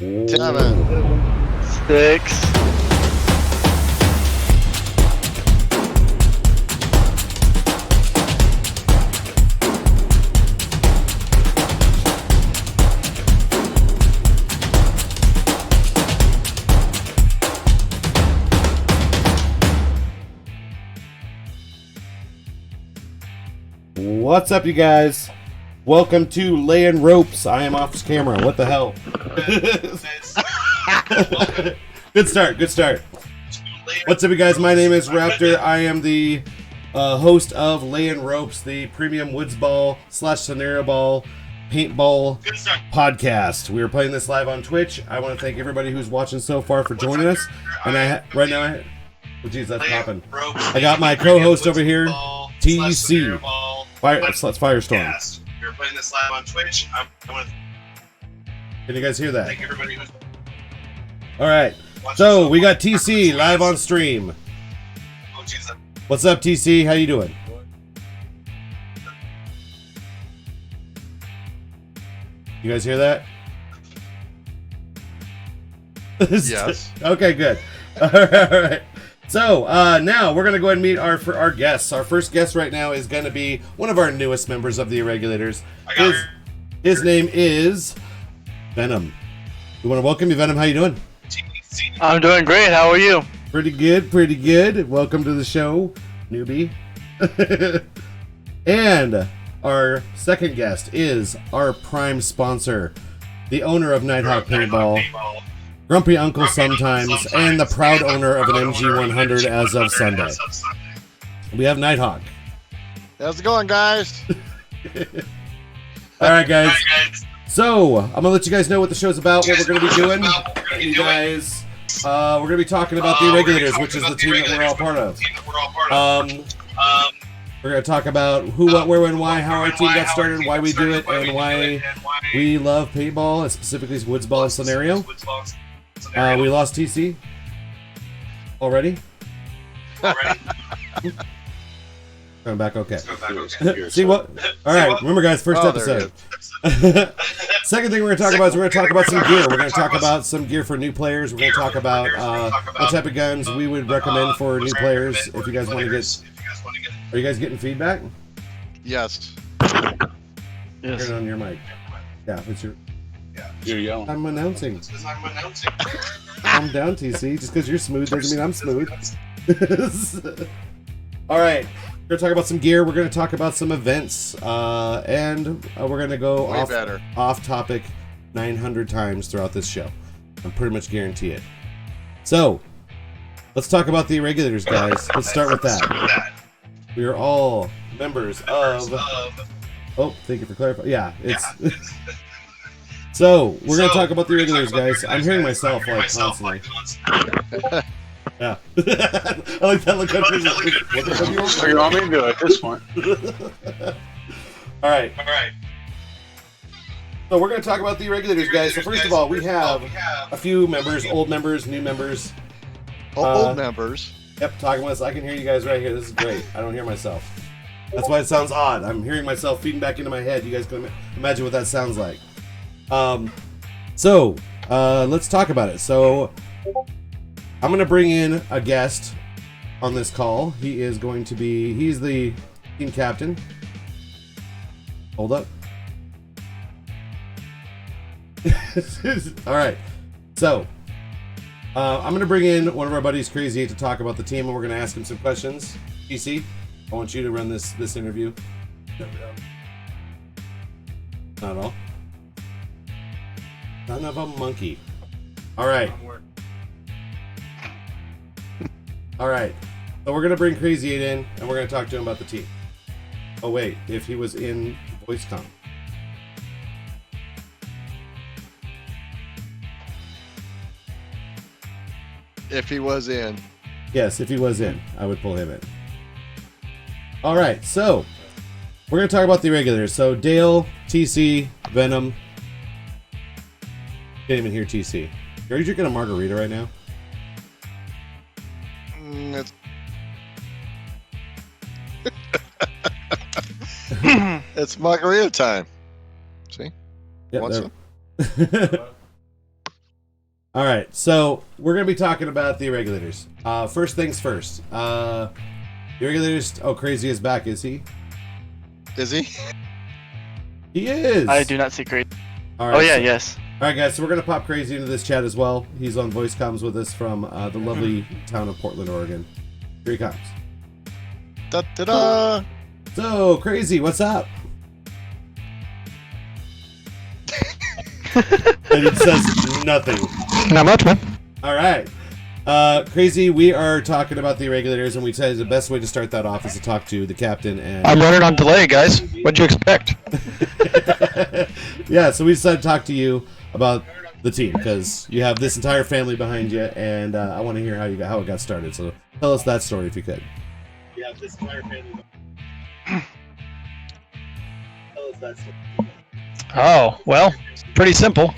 7, 6. What's up, you guys? Welcome to Layin Ropes. I am off camera. What the hell? Good start. What's up, you guys? My name is Raptor. I am the host of Layin Ropes, the premium woods ball / scenario ball paintball podcast. We are playing this live on Twitch. I want to thank everybody who's watching so far for joining us. And oh geez, that's popping. I got my co-host over here, TC. Firestorm. We're playing this live on Twitch. Can you guys hear that? Thank everybody who's all right. So we got TC live on stream. Oh, geez. What's up, TC? How you doing? You guys hear that? Yes. Okay, good. All right. So, now we're going to go ahead and meet our guests. Our first guest right now is going to be one of our newest members of the Irregulators. His name is Venom. We want to welcome you, Venom. How you doing? I'm doing great. How are you? Pretty good. Welcome to the show, newbie. And our second guest is our prime sponsor, the owner of Nitehawk Paintball, Grumpy Uncle sometimes, and the proud owner of an MG100 as of Sunday. We have Nitehawk. How's it going, guys? All right, guys. So, I'm going to let you guys know what the show's about, what we're going to be doing. You guys, we're going to be talking about the Irregulators, which is the team that we're all part of. We're going to talk about who, what, where, when, why, how our team got started, why we do it, and why we love paintball, and specifically woods ball and scenario. We lost TC already. Coming back okay. See what? All right. Remember, guys, first episode. Second thing we're going to talk about is we're going to talk about some gear. We're going to talk about some gear for new players. We're going to talk about what type of guns we would recommend for new players. If you guys want to get, are you guys getting feedback? Yes. Turn it on your mic. Yeah, it's your. You're yelling. I'm announcing. Calm down, TC. Just because you're smooth doesn't mean I'm smooth. All right. We're going to talk about some gear. We're going to talk about some events. And we're going to go off topic 900 times throughout this show. I pretty much guarantee it. So, let's talk about the Irregulators, guys. Let's start with that. We are all members of... Oh, thank you for clarifying. Yeah, it's... So, we're going to talk about the Irregulators, guys. I'm hearing myself, like, constantly. Yeah. I like that look. What the fuck You want me to do it at this point? All right. So, we're going to talk about the Irregulators, guys. So, first of all, we have a few members, old members, new members. Old members. Yep, talking with us. I can hear you guys right here. This is great. I don't hear myself. That's why it sounds odd. I'm hearing myself feeding back into my head. You guys can imagine what that sounds like. So, let's talk about it. So, I'm going to bring in a guest on this call. He's the team captain. Hold up. All right. So, I'm going to bring in one of our buddies, Crazy 8, to talk about the team, and we're going to ask him some questions. PC, I want you to run this interview. Not at all. Son of a monkey. All right. So we're going to bring Crazy 8 in, and we're going to talk to him about the team. Oh, wait. If he was in VoiceCom. If he was in. Yes, if he was in, I would pull him in. All right. So we're going to talk about the Irregulators. So Dale, TC, Venom. Can't even hear TC. Are you drinking a margarita right now? It's margarita time. See? Yep, Want some? All right, so we're gonna be talking about the Irregulators. First things first. The Irregulators. Oh, Crazy is back, is he? Is he? He is. I do not see Crazy. All right, Oh yeah, so- yes. All right, guys. So we're gonna pop Crazy into this chat as well. He's on voice comms with us from the lovely town of Portland, Oregon. Here he comes. Da da da. So Crazy, what's up? And he says nothing. Not much, man. All right. Crazy, we are talking about the Irregulators, and we said the best way to start that off is to talk to the captain and... I'm running on delay, guys. What'd you expect? Yeah, so we decided to talk to you about the team, because you have this entire family behind you, and I want to hear how it got started. So tell us that story if you could. You have this entire family behind you. Tell us that story. Oh, well, pretty simple.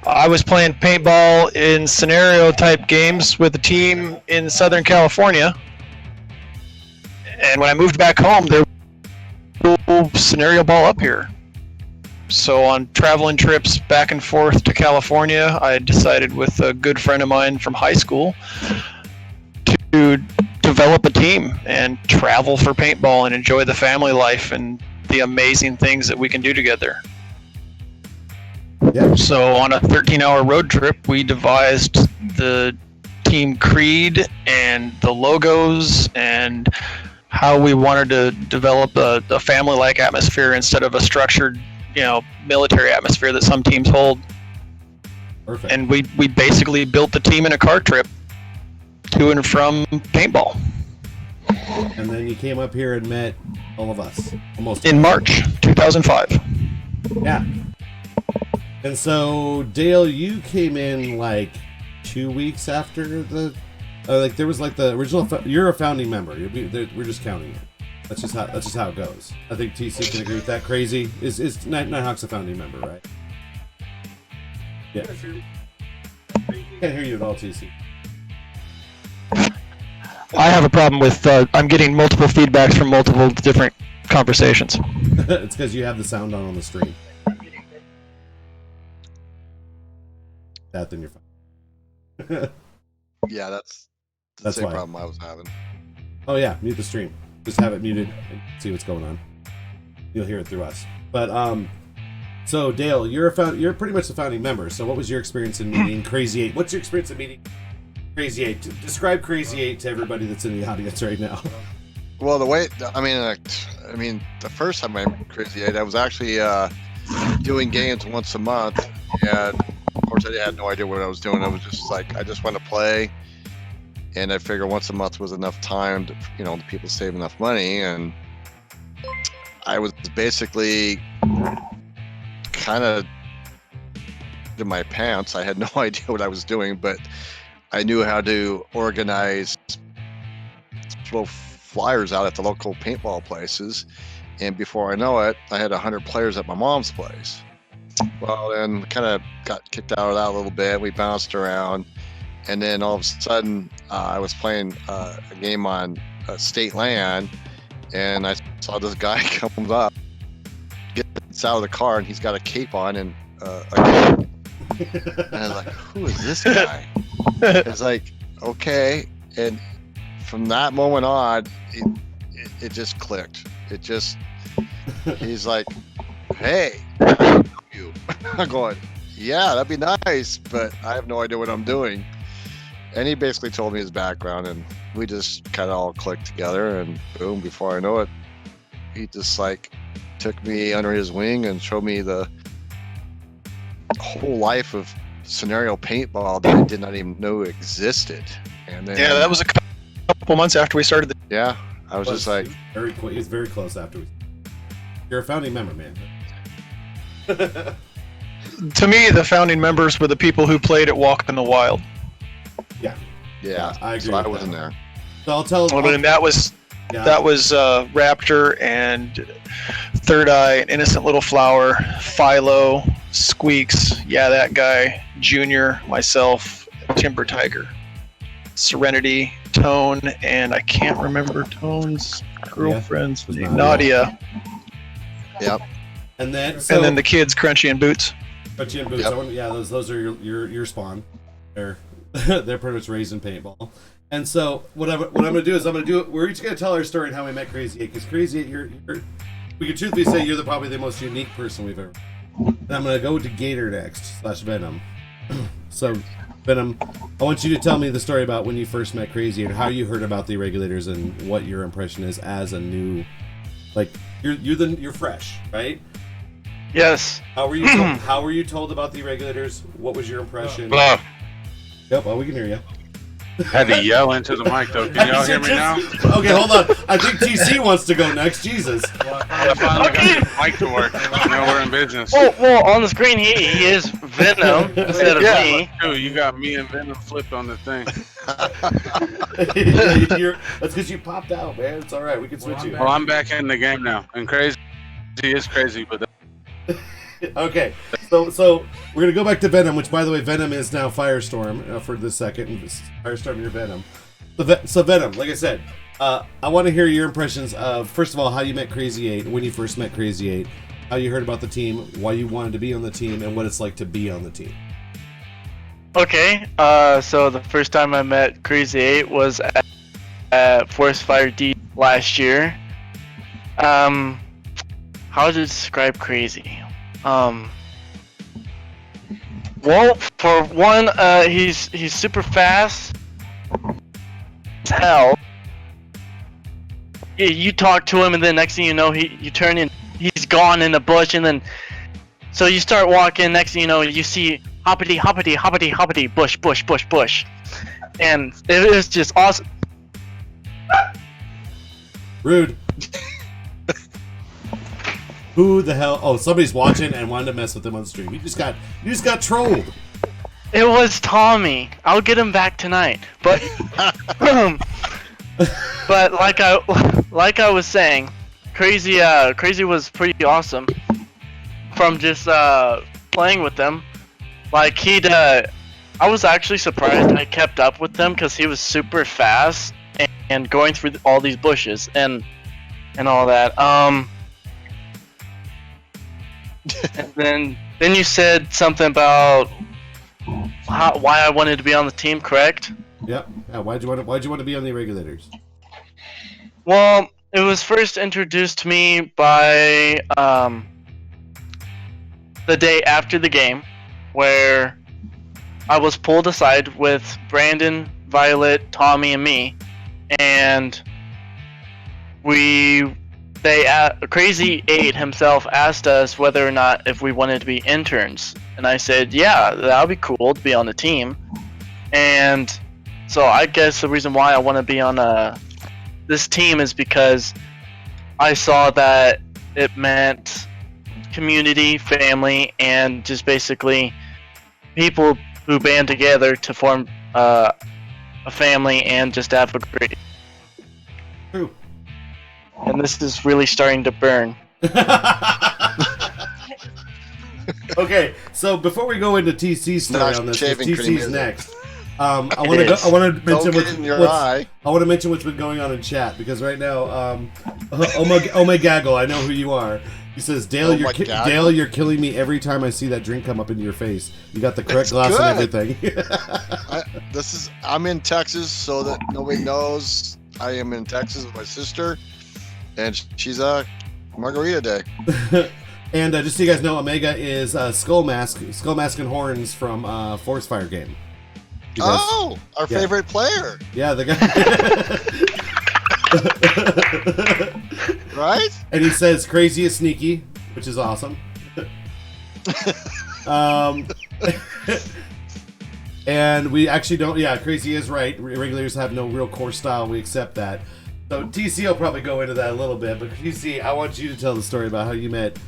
I was playing paintball in scenario type games with a team in Southern California. And when I moved back home, there was no scenario ball up here. So on traveling trips back and forth to California, I decided with a good friend of mine from high school to develop a team and travel for paintball and enjoy the family life and the amazing things that we can do together. Yeah. So on a 13-hour road trip, we devised the team creed and the logos and how we wanted to develop a family-like atmosphere instead of a structured, military atmosphere that some teams hold. Perfect. And we basically built the team in a car trip to and from paintball And then you came up here and met all of us. Almost. in March 2005. Yeah. And so, Dale, you came in like 2 weeks after the... there was like the original... You're a founding member. We're just counting it. That's just how it goes. I think TC can agree with that. Crazy. Nitehawk's a founding member, right? Yeah. Can't hear you at all, TC. I have a problem with I'm getting multiple feedbacks from multiple different conversations. It's because you have the sound on the stream. Then you're fine. Yeah, that's the That's same why. problem I was having. Oh yeah, mute the stream. Just have it muted and see what's going on. You'll hear it through us. But so Dale, you're pretty much a founding member. So what was your experience in meeting Crazy 8? What's your experience in meeting Crazy 8? Describe Crazy 8 to everybody that's in the audience right now. Well, the first time I met Crazy 8, I was actually doing games once a month, and of course I had no idea what I was doing. I was just like, I just want to play, and I figured once a month was enough time to, the people save enough money, and I was basically kind of in my pants. I had no idea what I was doing, but I knew how to organize, throw flyers out at the local paintball places, and before I know it, I had 100 players at my mom's place. Well, then kind of got kicked out of that a little bit. We bounced around, and then all of a sudden, I was playing a game on state land, and I saw this guy comes up, gets out of the car, and he's got a cape on and a gun. And I was like, "Who is this guy?" It's like, okay, and from that moment on, it just clicked. He's like, "Hey, you." I'm going, "Yeah, that'd be nice, but I have no idea what I'm doing." And he basically told me his background, and we just kind of all clicked together, and boom, before I know it, he just like took me under his wing and showed me the whole life of scenario paintball that I did not even know existed. And then, Yeah, that was a couple months after we started. yeah, I was just like, He's very close after we. You're a founding member, man. To me, the founding members were the people who played at Walk in the Wild. yeah, I agree so I with wasn't that. there. So I'll tell. And that was Raptor and Third Eye, an Innocent Little Flower, Philo, Squeaks, yeah, that guy, Junior, myself, Timber Tiger, Serenity, Tone, and I can't remember Tone's girlfriend's name, Nadia. Yep. And then And then the kids, Crunchy and Boots. Crunchy and Boots. Yep. Yeah, those are your spawn. They're they're pretty much raised in paintball. And so what I'm gonna do is we're each gonna tell our story and how we met Crazy 8, because Crazy 8, we can truthfully say you're probably the most unique person we've ever. And I'm gonna go to Gator next / Venom. So Venom, I want you to tell me the story about when you first met Crazy and how you heard about the Irregulators and what your impression is as a new, like you're fresh, right? Yes. How were you told about the Irregulators? What was your impression? Hello. Yep, well, we can hear you. Had to yell into the mic though. Can y'all hear me now? Okay, hold on. I think TC wants to go next. Jesus. I finally got the mic to work. Now we're in business. Well, on the screen he is Venom instead of me. Dude, you got me and Venom flipped on the thing. That's because you popped out, man. It's all right. We can switch you. Well, I'm back in the game now, and crazy is crazy, but. Okay, so we're gonna go back to Venom, which by the way, Venom is now Firestorm for this second. Firestorm, you're Venom. So Venom, like I said, I want to hear your impressions of, first of all, how you met Crazy 8, when you first met Crazy 8, how you heard about the team, why you wanted to be on the team, and what it's like to be on the team. Okay, so the first time I met Crazy 8 was at Forest Fire D last year. How to describe Crazy? Well, for one, he's super fast as hell. You talk to him, and then next thing you know, you turn in, he's gone in the bush, and then so you start walking. Next thing you know, you see hoppity hoppity hoppity hoppity bush bush bush bush, and it was just awesome. Rude. Who the hell? Oh, somebody's watching and wanted to mess with him on stream. You just got trolled. It was Tommy. I'll get him back tonight. But but like I was saying, Crazy was pretty awesome. From just playing with them, like I was actually surprised I kept up with them because he was super fast and going through all these bushes and all that. And then you said something about why I wanted to be on the team, correct? Yep. Yeah, why'd you want to be on the Irregulators? Well, it was first introduced to me by the day after the game, where I was pulled aside with Brandon, Violet, Tommy, and me, and Crazy 8 himself asked us whether or not if we wanted to be interns, and I said, yeah, that would be cool to be on the team. And so I guess the reason why I want to be on this team is because I saw that it meant community, family, and just basically people who band together to form a family and just have a great. True. And this is really starting to burn. Okay, so before we go into TC's story Not on this, shaving cream, TC's is it? next. I want to mention what's been going on in chat, because right now, Gaggle, I know who you are. He says, Dale, Dale, you're killing me every time I see that drink come up into your face. You got the correct glass good. and everything. I'm in Texas, so that nobody knows. I am in Texas with my sister, and she's Margarita Day. And just so you guys know, Omega is Skull Mask and Horns from Forest Fire game. Our favorite player. Yeah, the guy. Right? And he says crazy is sneaky, which is awesome. And we actually don't. Yeah, crazy is right. Irregulators have no real core style. We accept that. So TC will probably go into that a little bit, but TC, I want you to tell the story about how you met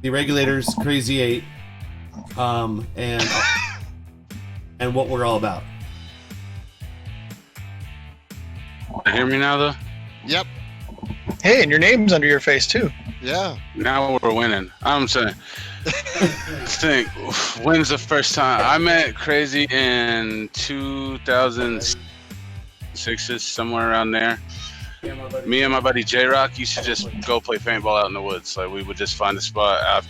the Irregulators, Crazy 8, and what we're all about. Hear me now, though? Yep. Hey, and your name's under your face too. Yeah. Now we're winning. I'm saying. When's the first time? I met Crazy in 2006, somewhere around there. Me and my buddy J-Rock used to just go play paintball out in the woods. Like, we would just find a spot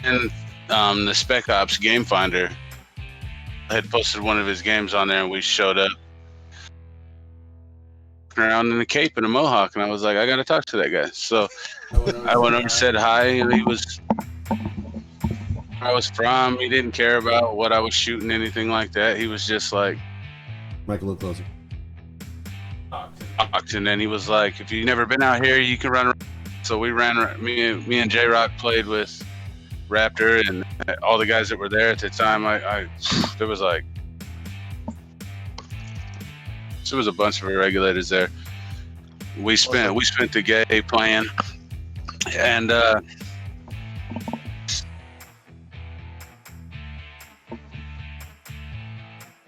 And the Spec Ops Game Finder had posted one of his games on there, and we showed up around in a cape and a mohawk, and I was like, I gotta talk to that guy. So I went over and said hi, and he was where I was from. He didn't care about what I was shooting, anything like that. He was just like, Mike, a little closer. and then he was like, if you've never been out here, you can run around. So we ran. Me and J-Rock played with Raptor and all the guys that were there at the time. There was like, there was a bunch of Irregulators there. We spent the day playing, and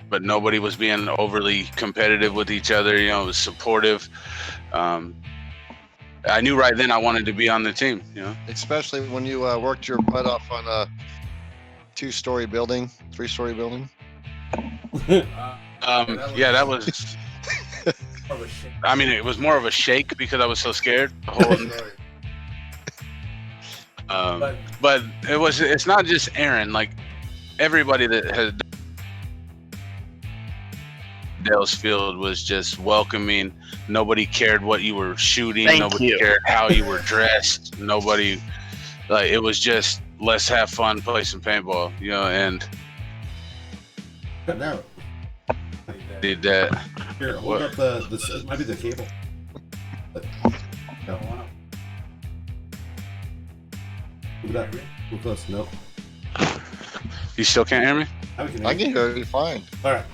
but nobody was being overly competitive with each other. You know, it was supportive. I knew right then I wanted to be on the team. You know, Especially when you worked your butt off on a 2-story building, 3-story building. yeah, that was. I mean, it was more of a shake because I was so scared. But it's not just Aaron. Like everybody that had Dale's Field was just welcoming. Nobody cared what you were shooting. Nobody cared how you were dressed. Nobody, like, it was just, let's have fun, play some paintball, you know, and No. did that. Here, hold up it might be the cable. No. Move it up. Move close. Nope. You still can't hear me? I can hear you fine. All right.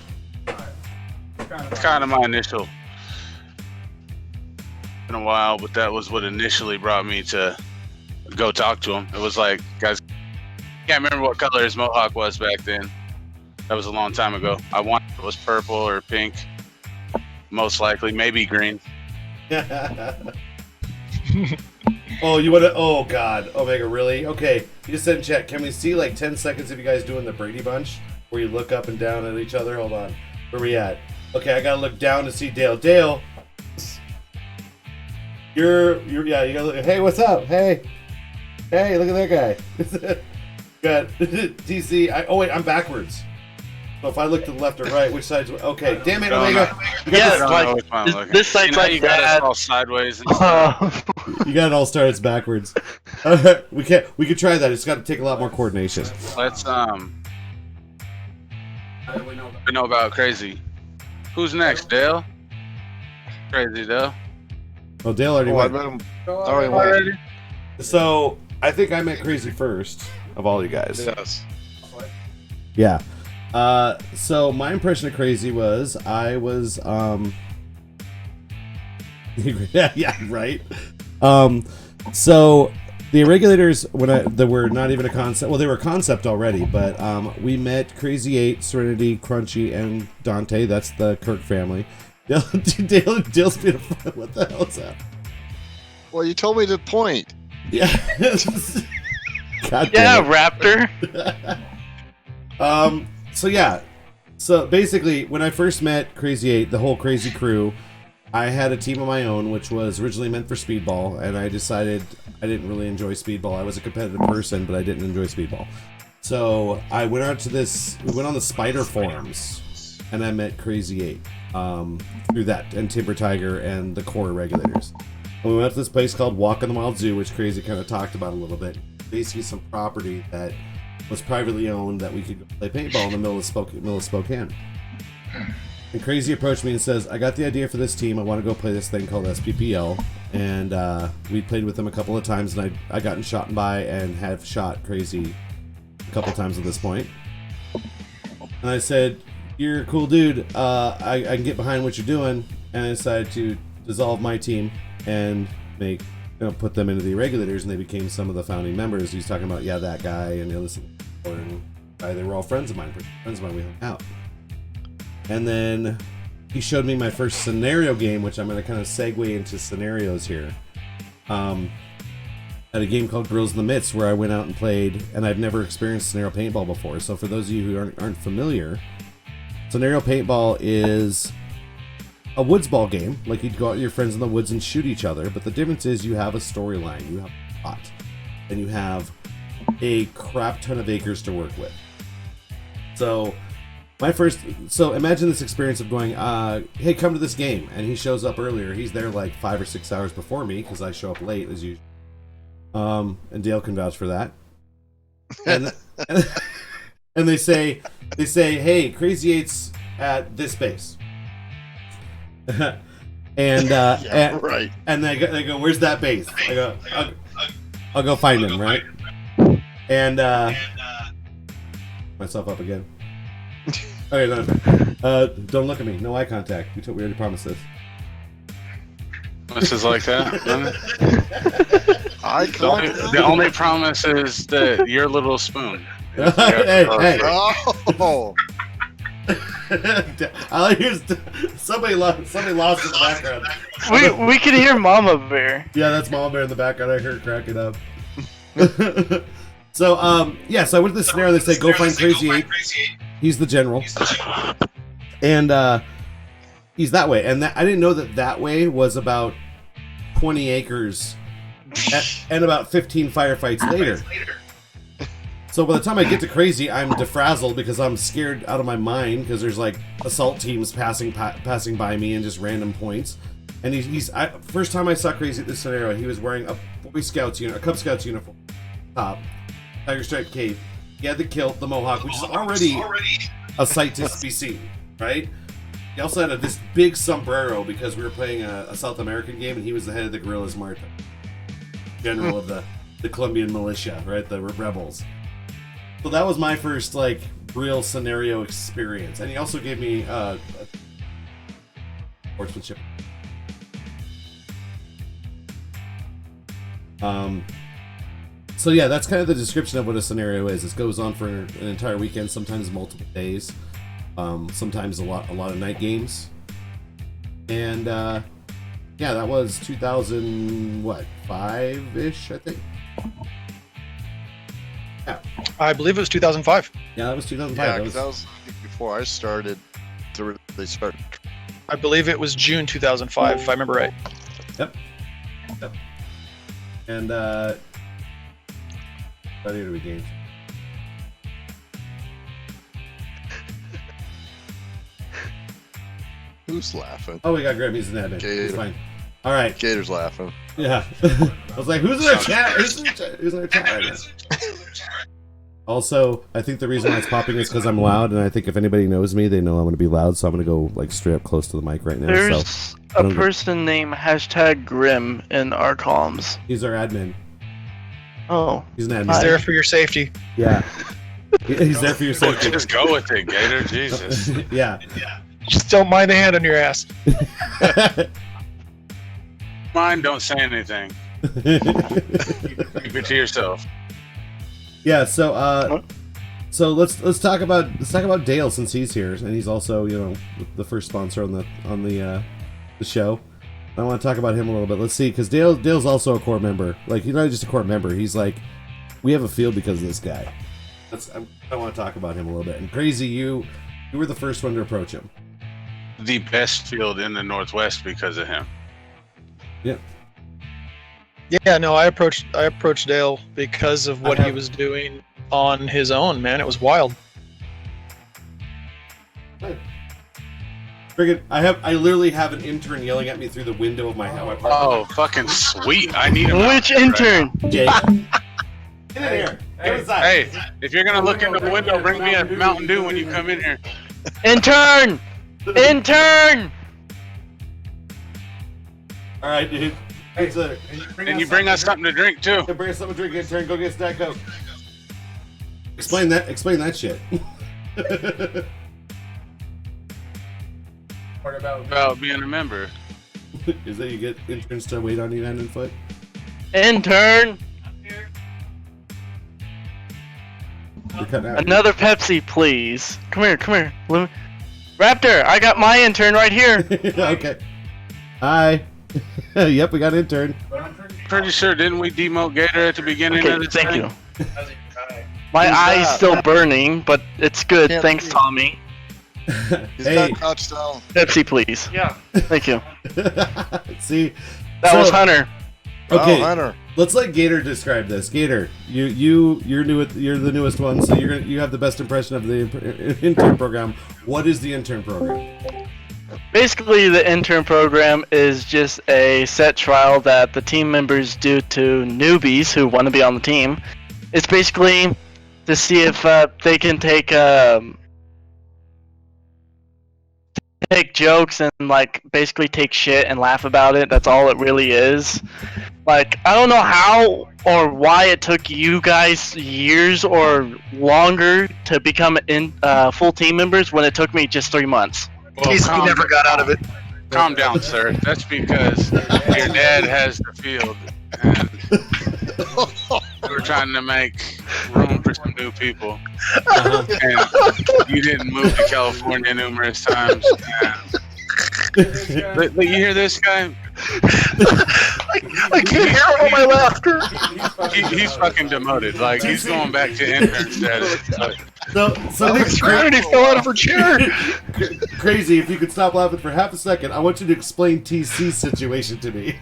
It's kind of my initial. In a while, but that was what initially brought me to go talk to him. It was like, guys, I can't remember what color his mohawk was back then. That was a long time ago. I wanted it was purple or pink, most likely, maybe green. Oh, you want to? Oh God, Omega, really? Okay, you just said in chat. Can we see like 10 seconds of you guys doing the Brady Bunch, where you look up and down at each other? Hold on, where we at? Okay, I gotta look down to see Dale. Dale, you're yeah. You gotta look. Hey, what's up? Hey, look at that guy. Got TC. Oh wait, I'm backwards. So if I look to the left or right, which side's okay? Damn it, Omega. Yeah, it's like this side's like you got us that. all sideways. And stuff. You got it all started backwards. We could try that. It's got to take a lot more coordination. Let's we know about Crazy. Who's next, Dale? Crazy Dale. Oh, Dale already I went. met him. Already went. So I think I met Crazy first of all you guys. Yes. Yeah. So my impression of Crazy was I was yeah, right. So the Irregulators, they were not even a concept. Well, they were a concept already, but we met Crazy 8, Serenity, Crunchy, and Dante. That's the Kirk family. Dale's being what the hell is that? Well, you told me to point. Yeah. God Yeah, damn Raptor. it. So yeah. So basically, when I first met Crazy 8, the whole Crazy crew, I had a team of my own, which was originally meant for Speedball, and I decided I didn't really enjoy Speedball. I was a competitive person, but I didn't enjoy Speedball. So I went out to we went on the Spider forums, and I met Crazy 8 through that, and Timber Tiger, and the core Irregulators. And we went to this place called Walk on the Wild Zoo, which Crazy kind of talked about a little bit. Basically some property that was privately owned that we could go play paintball in the middle of Spokane. And Crazy approached me and says, I got the idea for this team. I want to go play this thing called SPPL. And we played with them a couple of times, and I gotten shot by and have shot Crazy a couple times at this point. And I said, you're a cool dude. I can get behind what you're doing. And I decided to dissolve my team and put them into the Irregulators, and they became some of the founding members. He's talking about, yeah, that guy, and they were all friends of mine. We hung out. And then he showed me my first scenario game, which I'm going to kind of segue into scenarios here. At a game called Girls in the Midst, where I went out and played, and I've never experienced scenario paintball before. So for those of you who aren't familiar, scenario paintball is a woods ball game. Like, you'd go out with your friends in the woods and shoot each other, but the difference is you have a storyline, you have a plot, and you have a crap ton of acres to work with. So imagine this experience of going, hey, come to this game, and he shows up earlier. He's there like 5 or 6 hours before me because I show up late as usual. And Dale can vouch for that. And and they say, hey, Crazy 8's at this base. And right. And they go, where's that base? I go, I'll go find him, right? And myself up again. Okay, no. Don't look at me. No eye contact. We already promised this. This is like that. The only promise is that your little spoon. Hey. Oh. Somebody lost in the background. We can hear Mama Bear. Yeah, that's Mama Bear in the background. I heard her cracking up. So I went to the scenario. They say go find Crazy 8. He's the general, and he's that way. And I didn't know that way was about 20 acres and about 15 firefights later. So by the time I get to Crazy, I'm defrazzled because I'm scared out of my mind because there's like assault teams passing by me and just random points. And first time I saw Crazy at this scenario, he was wearing a Cub Scouts uniform, top, Tiger Stripe cape. He had the kilt, the mohawk, which is already a sight to be seen, right? He also had this big sombrero because we were playing a South American game, and he was the head of the Guerrillas Marta, general of the Colombian militia, right? The rebels. So that was my first like real scenario experience, and he also gave me horsemanship. So yeah, that's kind of the description of what a scenario is. It goes on for an entire weekend, sometimes multiple days, sometimes a lot of night games, and yeah, that was 2005-ish, I think. Yeah. I believe it was 2005. Yeah, that was 2005. Yeah, because that was before I started to really start. I believe it was June 2005, if I remember right. Yep. And what year did we game? Who's laughing? Oh, we got Grim. He's an admin. Gator. He's fine. All right. Gator's laughing. Yeah. I was like, who's in our chat? Who's in our chat right now? Also, I think the reason why it's popping is because I'm loud, and I think if anybody knows me, they know I'm going to be loud, so I'm going to go like straight up close to the mic right now. There's a person named #Grim in our columns. He's our admin. Oh. He's an admin. He's there for your safety. Yeah. He's there for your safety. Just go with it, Gator. Jesus. Yeah. Just don't mind a hand on your ass. Mine, don't say anything. Keep it to yourself. Yeah, so let's talk about Dale since he's here, and he's also, you know, the first sponsor on the show. I want to talk about him a little bit. Let's see, because Dale's also a core member. Like, he's not just a core member. He's like, we have a field because of this guy. I want to talk about him a little bit. And Crazy, you were the first one to approach him. The best field in the Northwest because of him. Yeah. Yeah, no, I approached Dale because of what he was doing on his own, man. It was wild. Friggin', I literally have an intern yelling at me through the window of my house. Oh, fucking sweet. I need him. Which intern? Jake. Get in here. Get inside. Hey, if you're gonna look in the window, bring me a Mountain Dew when you come in here. Intern! Intern! All right, dude. Hey, so, And you bring us something to drink too. Bring us something to drink. Intern, go get a Diet Coke. Explain that shit. What about About being a member. Is that you get interns to wait on you hand and foot? Intern! You're cutting out. Another Pepsi, please. Come here. Raptor, I got my intern right here. Okay. Hi. Yep, we got an intern. Pretty sure, didn't we demote Gator at the beginning Okay, of the thank thing? you. My eye's still burning, but it's good. Can't Thanks, see. Tommy. He's Hey. not crouched down. Pepsi, please. Yeah. Thank you. See? That was Hunter. Okay. Oh, Hunter. Let's let Gator describe this. Gator, you're the newest one, so you have the best impression of the intern program. What is the intern program? Basically, the intern program is just a set trial that the team members do to newbies who want to be on the team. It's basically to see if they can take jokes and like basically take shit and laugh about it. That's all it really is. Like, I don't know how or why it took you guys years or longer to become full team members when it took me just 3 months. Well, TC never got out of it. Calm down, sir. That's because your dad has the field, and we're trying to make room for some new people. And you didn't move to California numerous times. But you hear this guy? I can't hear all my laughter. He's fucking demoted. Like, he's going back to intern status. So Serenity fell out of her chair. Crazy, if you could stop laughing for half a second, I want you to explain TC's situation to me.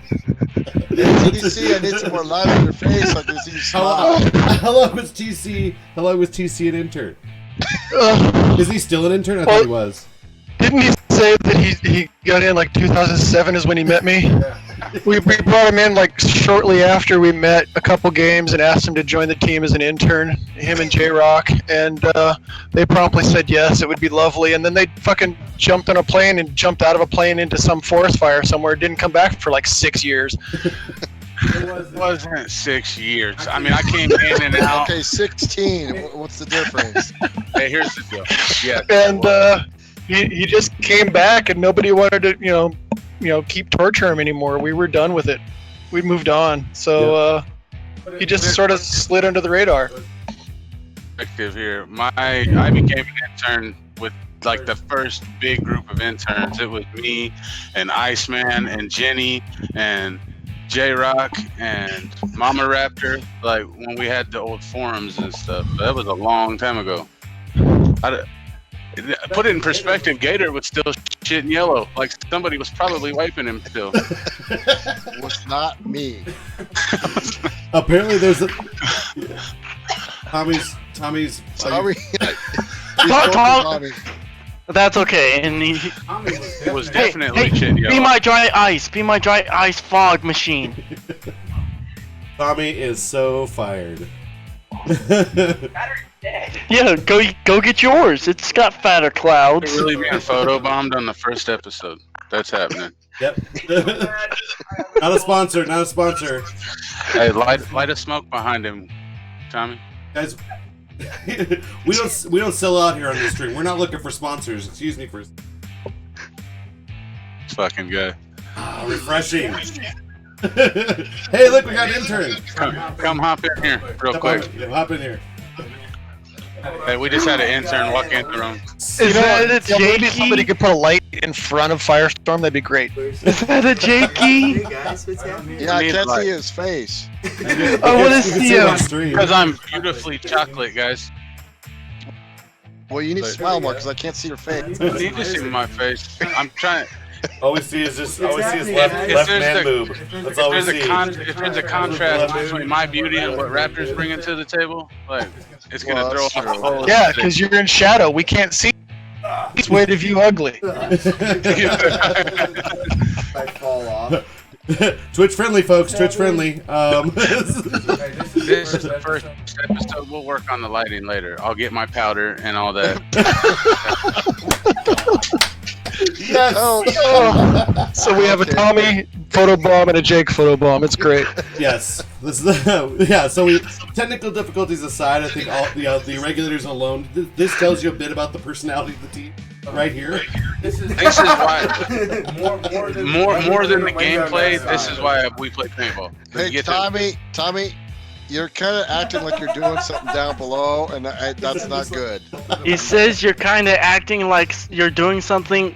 TC, I need some more light on your face. I can see you smile. How long was TC an intern? Is he still an intern? I thought he was. Didn't he say that he got in like 2007 is when he met me? We brought him in like shortly after we met a couple games and asked him to join the team as an intern, him and J-Rock, and they promptly said yes, it would be lovely, and then they fucking jumped on a plane and jumped out of a plane into some forest fire somewhere, didn't come back for like 6 years. It wasn't 6 years. I mean, I came in and out. Okay, 16. What's the difference? Hey, here's the deal. Yeah. And he just came back, and nobody wanted to, keep torturing him anymore. We were done with it. We moved on. So he just sort of slid under the radar. Perspective here. I became an intern with like the first big group of interns. It was me and Iceman and Jenny and J-Rock and Mama Raptor. Like when we had the old forums and stuff. That was a long time ago. Put it in perspective, Gator was still shit in yellow. Like somebody was probably wiping him still. It was not me. Apparently there's a... Tommy's... Sorry. Tommy. That's okay. And It was definitely shit in yellow. Be my dry ice. Be my dry ice fog machine. Tommy is so fired. Yeah, go get yours. It's got fatter clouds. Really being photobombed on the first episode. That's happening. Yep. Not a sponsor. Not a sponsor. Hey, light a smoke behind him, Tommy. Guys, we don't sell out here on this stream. We're not looking for sponsors. Excuse me for. Fucking guy. Refreshing. Hey, look, we got an intern. Come hop in here real quick. Hop in here. Hey, we just had an intern walk in the room. Is that a Maybe Jakey? somebody could put a light in front of Firestorm. That'd be great. Is that a Jakey? Hey guys, what's happening? Yeah, I can't see his face. I want to see him. Because I'm beautifully chocolate, guys. Well, you need to smile more because I can't see your face. You need to see my face. I'm trying. All we see is just It's his happening, left guys. man boob. That's all we If see. there's a contrast between my beauty and what Raptor's bringing to the table, like it's gonna Well, throw off that's the true. whole. Yeah, because you're in shadow. We can't see. It's way to view ugly. I fall off. Twitch friendly, folks. Twitch friendly. This is the first episode. We'll work on the lighting later. I'll get my powder and all that. Yes. So we have a Tommy photobomb and a Jake photobomb. It's great. Yes. This is yeah. So we technical difficulties aside, I think all the Irregulators alone. This tells you a bit about the personality of the team right here. This is why more than the gameplay. This is why we play paintball. Hey, You get to- Tommy, you're kind of acting like you're doing something down below, and that's not good. He says you're kind of acting like you're doing something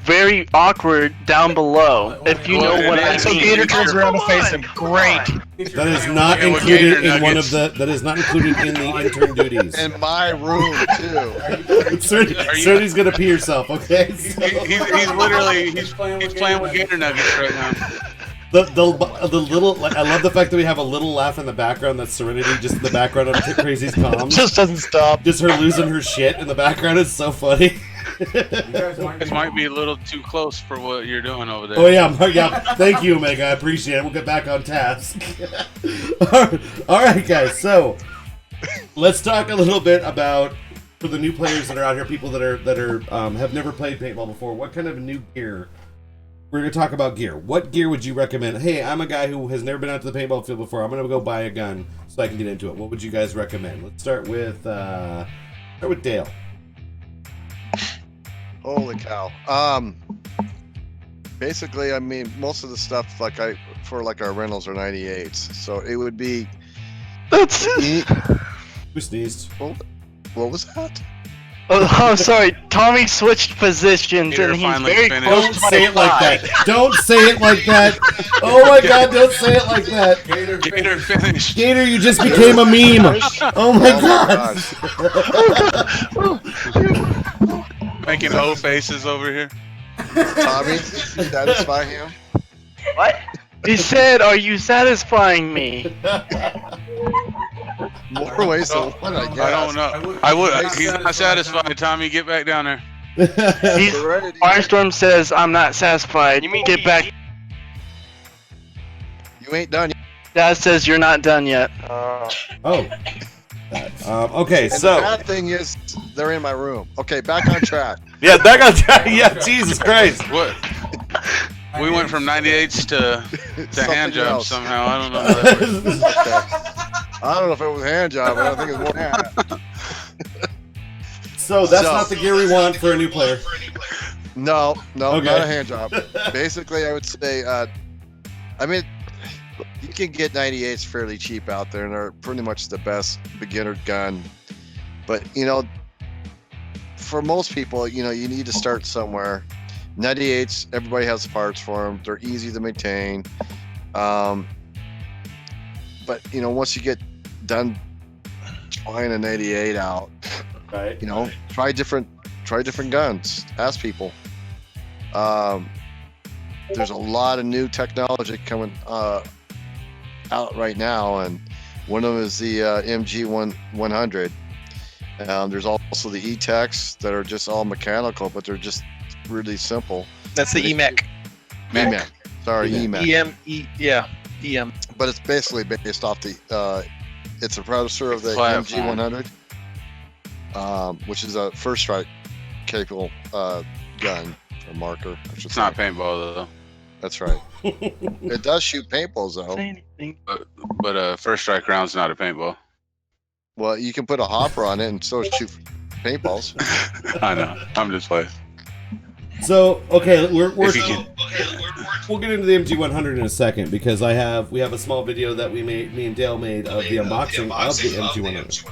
very awkward down below. If you know what I So mean. Gator turns around to face him. Great. That is not Yeah, with included Gator in one of nuggets. the. That is not included in the intern duties. In my room too. Cerny's gonna pee herself. Okay. So- He's literally he's playing with gator nuggets right now. The little, like, I love the fact that we have a little laugh in the background. That's Serenity, just in the background of Crazy's comms. Just doesn't stop. Just her losing her shit in the background is so funny. This might be a little too close for what you're doing over there. Oh yeah, thank you, Omega. I appreciate it. We'll get back on task. All right, guys. So let's talk a little bit about, for the new players that are out here, people that are have never played paintball before. What kind of new gear? We're gonna talk about gear. What gear would you recommend? Hey, I'm a guy who has never been out to the paintball field before. I'm gonna go buy a gun so I can get into it. What would you guys recommend? Let's start with Dale. Holy cow. Basically, I mean, most of the stuff for our rentals are 98s. So it would be. That's Who sneezed? What was that? Oh, sorry. Tommy switched positions Gator and he's finally very finished. close Don't to my say it like thigh. that. Don't say it like that. Oh my god, don't say it like that. Gator finished. Gator, you just became a meme. Oh my Oh god. Making O faces over here. Tommy, satisfy him? What? He said, "Are you satisfying me?" More ways than one, I guess. I don't know. I would. He's not satisfied. Tommy, get back down there. Firestorm says, "I'm not satisfied." You mean get back? You ain't done yet. Dad says you're not done yet. Oh. Okay, And the so bad thing is, they're in my room. Okay, back on track. yeah, that got yeah. Jesus Christ. What? We went from 98s to hand Something jobs else. somehow. I don't know. How that works. Okay. I don't know if it was a hand job, but I think it's more hand. So that's not the gear we want for a new player. No, Okay. not a hand job. Basically, I would say, I mean, you can get 98s fairly cheap out there, and they're pretty much the best beginner gun. But, for most people, you need to start somewhere. 98s, everybody has parts for them. They're easy to maintain. But, once you get done trying a 98 out, Right. try different guns. Ask people. There's a lot of new technology coming out right now, and one of them is the MG100. There's also the E-Techs that are just all mechanical, but they're just really simple. That's the EMEC. EMEC. Sorry, EMEC. EM. But it's basically based off the. It's a predecessor of the Platform. MG100, which is a first strike capable gun or marker. I should It's say. not paintball though. That's right. It does shoot paintballs though. Say anything. But first strike round's not a paintball. Well, you can put a hopper on it and still shoot paintballs. I know. I'm just playing. So okay, we'll If you can. get into the MG100 in a second because we have a small video that me and Dale made of the unboxing of the MG100,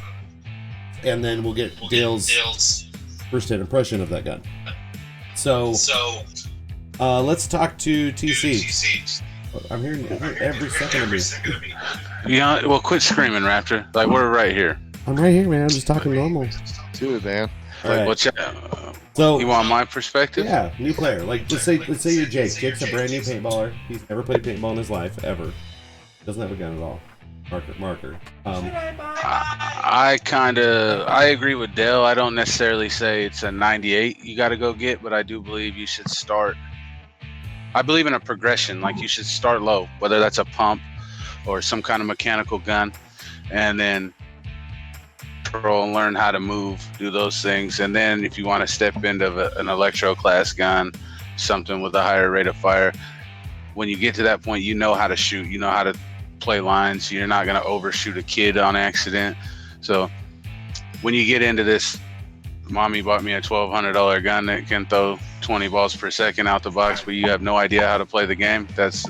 and then we'll get Dale's first-hand impression of that gun. So let's talk to TC. I'm hearing every second of you. Yeah. Well, quit screaming, Raptor. Like we're right here. I'm right here, man. I'm just talking normal. Dude, man. All right. What's So you want my perspective? yeah, new player. Like let's say you're Jake. Jake's a brand new paintballer. He's never played paintball in his life ever. Doesn't have a gun at all. Marker. I agree with Dale. I don't necessarily say it's a 98 you got to go get, but I do believe you should start. I believe in a progression. Like you should start low, whether that's a pump or some kind of mechanical gun, and then control and learn how to move, do those things, and then if you want to step into an electro class gun, something with a higher rate of fire, when you get to that point, you know how to shoot, you know how to play lines, you're not going to overshoot a kid on accident. So when you get into this, mommy bought me a $1,200 gun that can throw 20 balls per second out the box, but you have no idea how to play the game, that's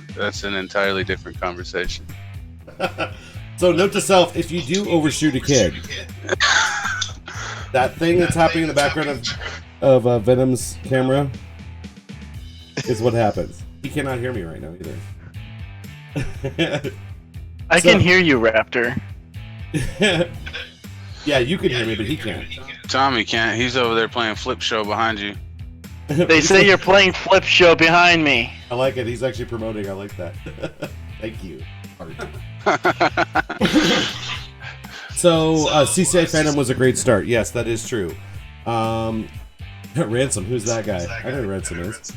an entirely different conversation. So note to self: if you do overshoot a kid, that thing that's happening in the background of Venom's camera is what happens. He cannot hear me right now either. I can hear you, Raptor. Yeah, you can hear me, but he can't. Tommy can't. He's over there playing Flip Show behind you. They say you're playing Flip Show behind me. I like it. He's actually promoting. I like that. Thank you. So, CCI Phantom was a great start. Yes, that is true. Ransom, who's that guy? I know who Ransom is.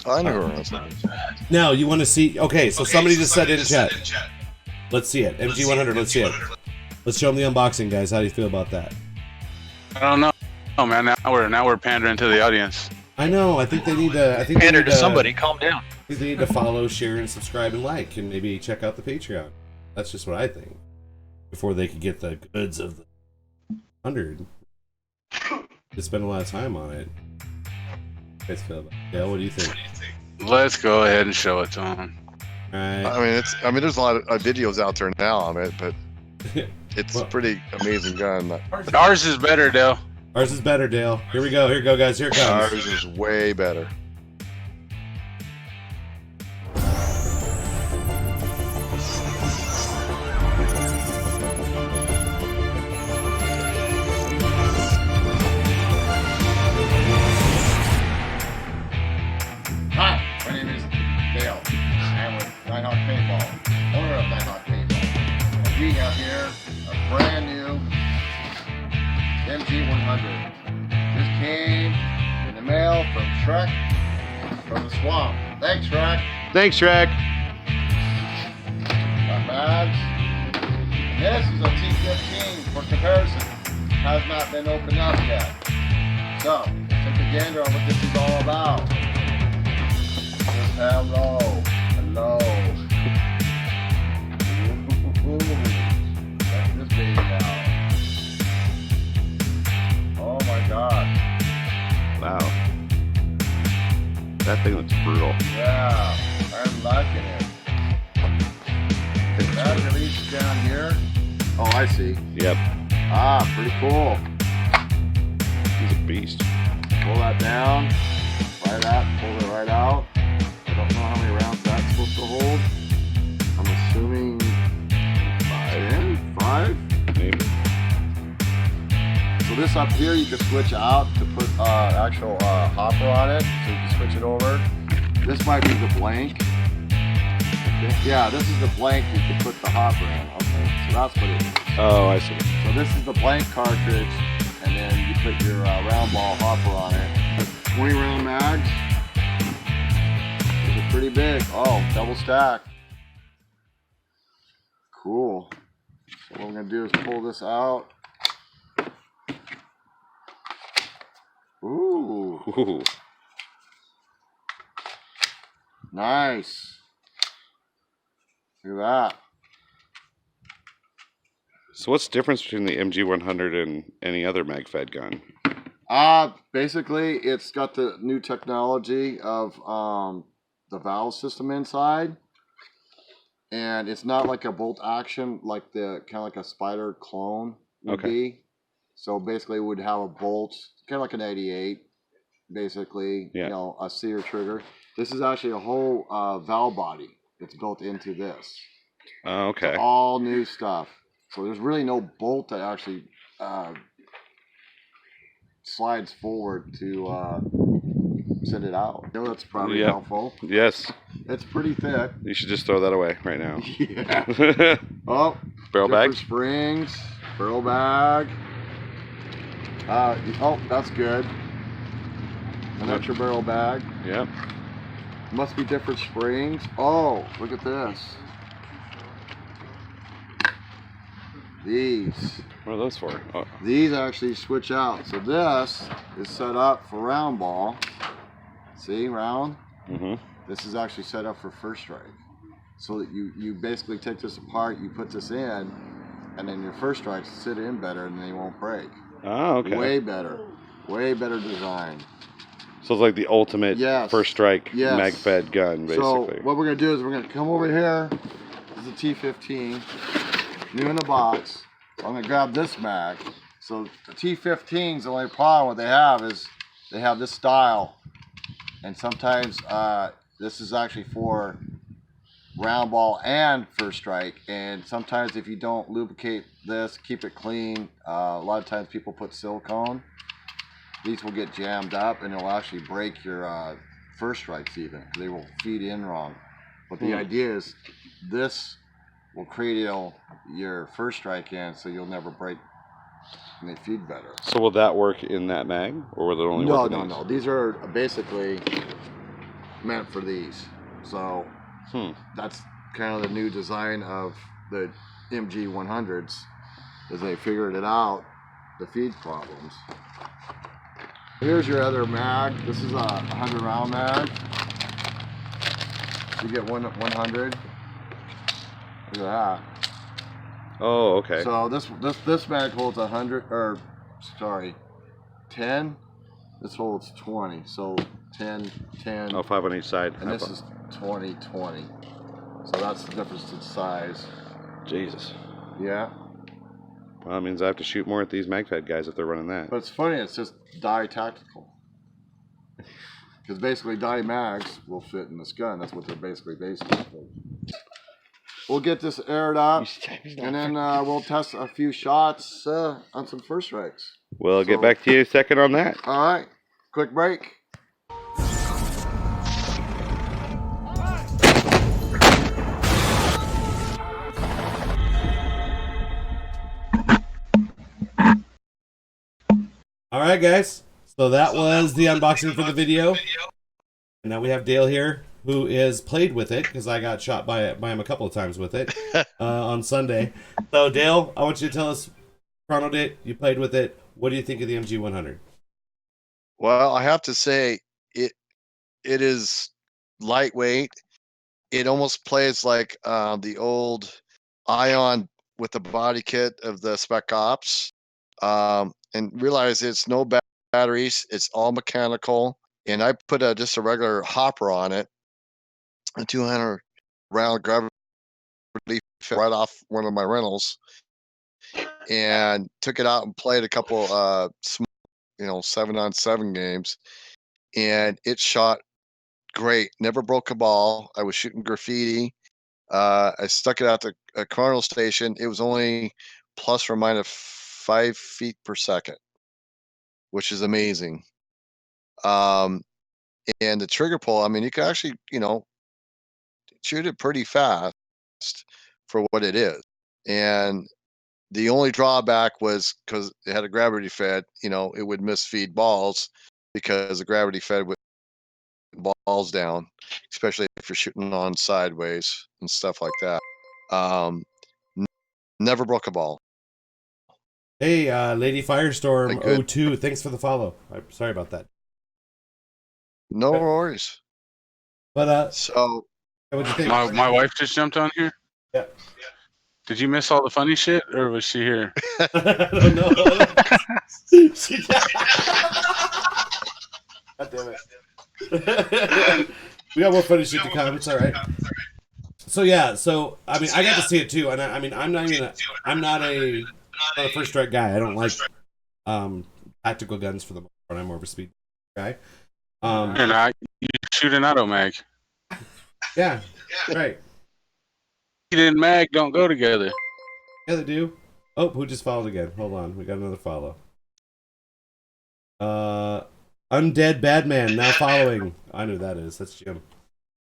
I know who Ransom is. Now, you want to see... Okay, so somebody just said in chat. Let's see it. MG100, let's see it. Let's show them the unboxing, guys. How do you feel about that? I don't know. Oh man, now we're pandering to the audience. I know. I think they need to... Pander to somebody. Calm down. I think they need to follow, share, and subscribe, and like, and maybe check out the Patreon. That's just what I think. Before they could get the goods of the 100. They spend a lot of time on it. Guys feel about it? Yeah, what do you think? Let's go ahead and show it to them. Alright. I mean, there's a lot of videos out there now on it, but it's Well- a pretty amazing gun. Ours is better, Dale. Ours is better, Dale. Here we go. Here we go, guys. Here it comes. Ours is way better. Hi, my name is Dale. I am with Nitehawk Paintball, owner of Nitehawk Paintball. And we have here a brand new MG100. This came in the mail from Shrek from the swamp. Thanks, Shrek. Thanks, Shrek. Got bags. And this is a T15 for comparison. Has not been opened up yet. So, let's take a gander on what this is all about. Hello. Hello. Ooh, check this baby out. Oh my god. Wow. That thing looks brutal. Yeah, I'm liking it. That release down here. Oh, I see. Yep. Ah, pretty cool. He's a beast. Pull that down. Right out. Pull it right out. I don't know how many rounds that's supposed to hold. I'm assuming 5. Maybe. So this up here you can switch out to put actual hopper on it. So you can switch it over. This might be the blank. Yeah, this is the blank you can put the hopper in. Okay, so that's what it is. Oh, I see. So this is the blank cartridge, and then you put your round ball hopper on it. 20 round mags. These are pretty big. Oh, double stack. Cool. So what I'm gonna do is pull this out. Ooh, Ooh. nice. Look at that. So what's the difference between the MG100 and any other mag-fed gun? Basically, it's got the new technology of the valve system inside, and it's not like a bolt action like the kind of like a Spider clone would Okay. be. So basically, it would have a bolt, kind of like an 88, basically. Yeah. You know, a sear trigger. This is actually a whole valve body that's built into this. Oh, okay. All new stuff. So there's really no bolt that actually slides forward to send it out. You know, that's probably Yeah. helpful. Yes. It's pretty thick. You should just throw that away right now. Yeah. Oh, Barrel different bag? springs, barrel bag. Oh, that's good. An extra barrel bag. Yep. Must be different springs. Oh, look at this. These. What are those for? Oh, These actually switch out. So this is set up for round ball. See, round? mm-hmm. This is actually set up for first strike. So that you basically take this apart, you put this in, and then your first strikes sit in better and they won't break. Oh, okay. Way better. Way better design. So it's like the ultimate Yes. first strike Yes. mag-fed gun, basically. So what we're going to do is we're going to come over here. This is a T15. New in the box. So I'm going to grab this mag. So the T15s, the only problem what they have is they have this style. And sometimes this is actually for round ball and first strike. And sometimes if you don't lubricate this, keep it clean, a lot of times people put silicone. These will get jammed up and it'll actually break your first strikes even. They will feed in wrong. But the idea is this will cradle your first strike in so you'll never break and they feed better. So will that work in that mag, or will it only work in these? No. These are basically meant for these. So that's kind of the new design of the MG 100s, is they figured it out, the feed problems. Here's your other mag. This is a 100 round mag. You get 100. Look at that. Oh, okay. So this mag holds 100, or sorry, 10. This holds 20. So 10, 10. Oh, 5 on each side. And this is 20, 20. So that's the difference in size. Jesus. Yeah. Well, that means I have to shoot more at these MagFed guys if they're running that. But it's funny, it's just die tactical. Because basically die mags will fit in this gun. That's what they're basically based on. We'll get this aired up, and then we'll test a few shots on some first strikes. We'll get back to you in a second on that. All right, quick break. All right, guys. So that was the unboxing for the video. And now we have Dale here, who is played with it, because I got shot by him a couple of times with it on Sunday. So, Dale, I want you to tell us, chronoed it, you played with it. What do you think of the MG100? Well, I have to say, it is lightweight. It almost plays like the old Ion with the body kit of the Spec Ops. And realize it's no batteries. It's all mechanical. And I put just a regular hopper on it, a 200 round gravity right off one of my rentals, and took it out and played a couple, 7-on-7 games, and it shot great. Never broke a ball. I was shooting graffiti. I stuck it out the Colonel station. It was only plus or minus 5 feet per second, which is amazing. And the trigger pull, I mean, you can actually, shoot it pretty fast for what it is. And the only drawback was because it had a gravity fed, it would misfeed balls because the gravity fed would balls down, especially if you're shooting on sideways and stuff like that. Never broke a ball. Hey, Lady Firestorm 02, thanks for the follow. I'm sorry about that. No worries. But so what'd you think? My wife just jumped on here. Yeah. Did you miss all the funny shit, or was she here? I don't know. God damn it. We got more funny shit to come. It's all right. So yeah, I mean, I got to see it too, and I mean, I'm not a first strike guy. I don't like tactical guns for the most part. I'm more of a speed guy. And you shoot an auto mag. Yeah, right. Speed and mag don't go together. Yeah, they do. Oh, who just followed again? Hold on, we got another follow. Undead Badman now following. I know who that is. That's Jim.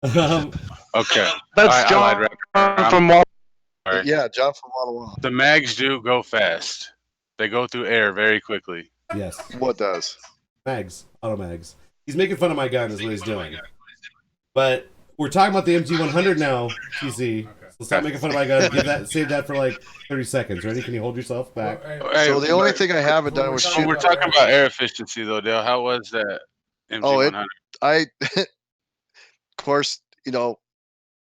Okay. That's John from Wall. Yeah, John from Walla Walla. The mags do go fast. They go through air very quickly. Yes. What does? Mags. Auto mags. He's making fun of my gun is what he's doing. But we're talking about the MG100 now, TC. So stop making fun of my gun. Save that for like 30 seconds. Ready? Can you hold yourself back? So the only thing I haven't done was shoot. We're talking about air efficiency, though, Dale. How was that MG100? Of course,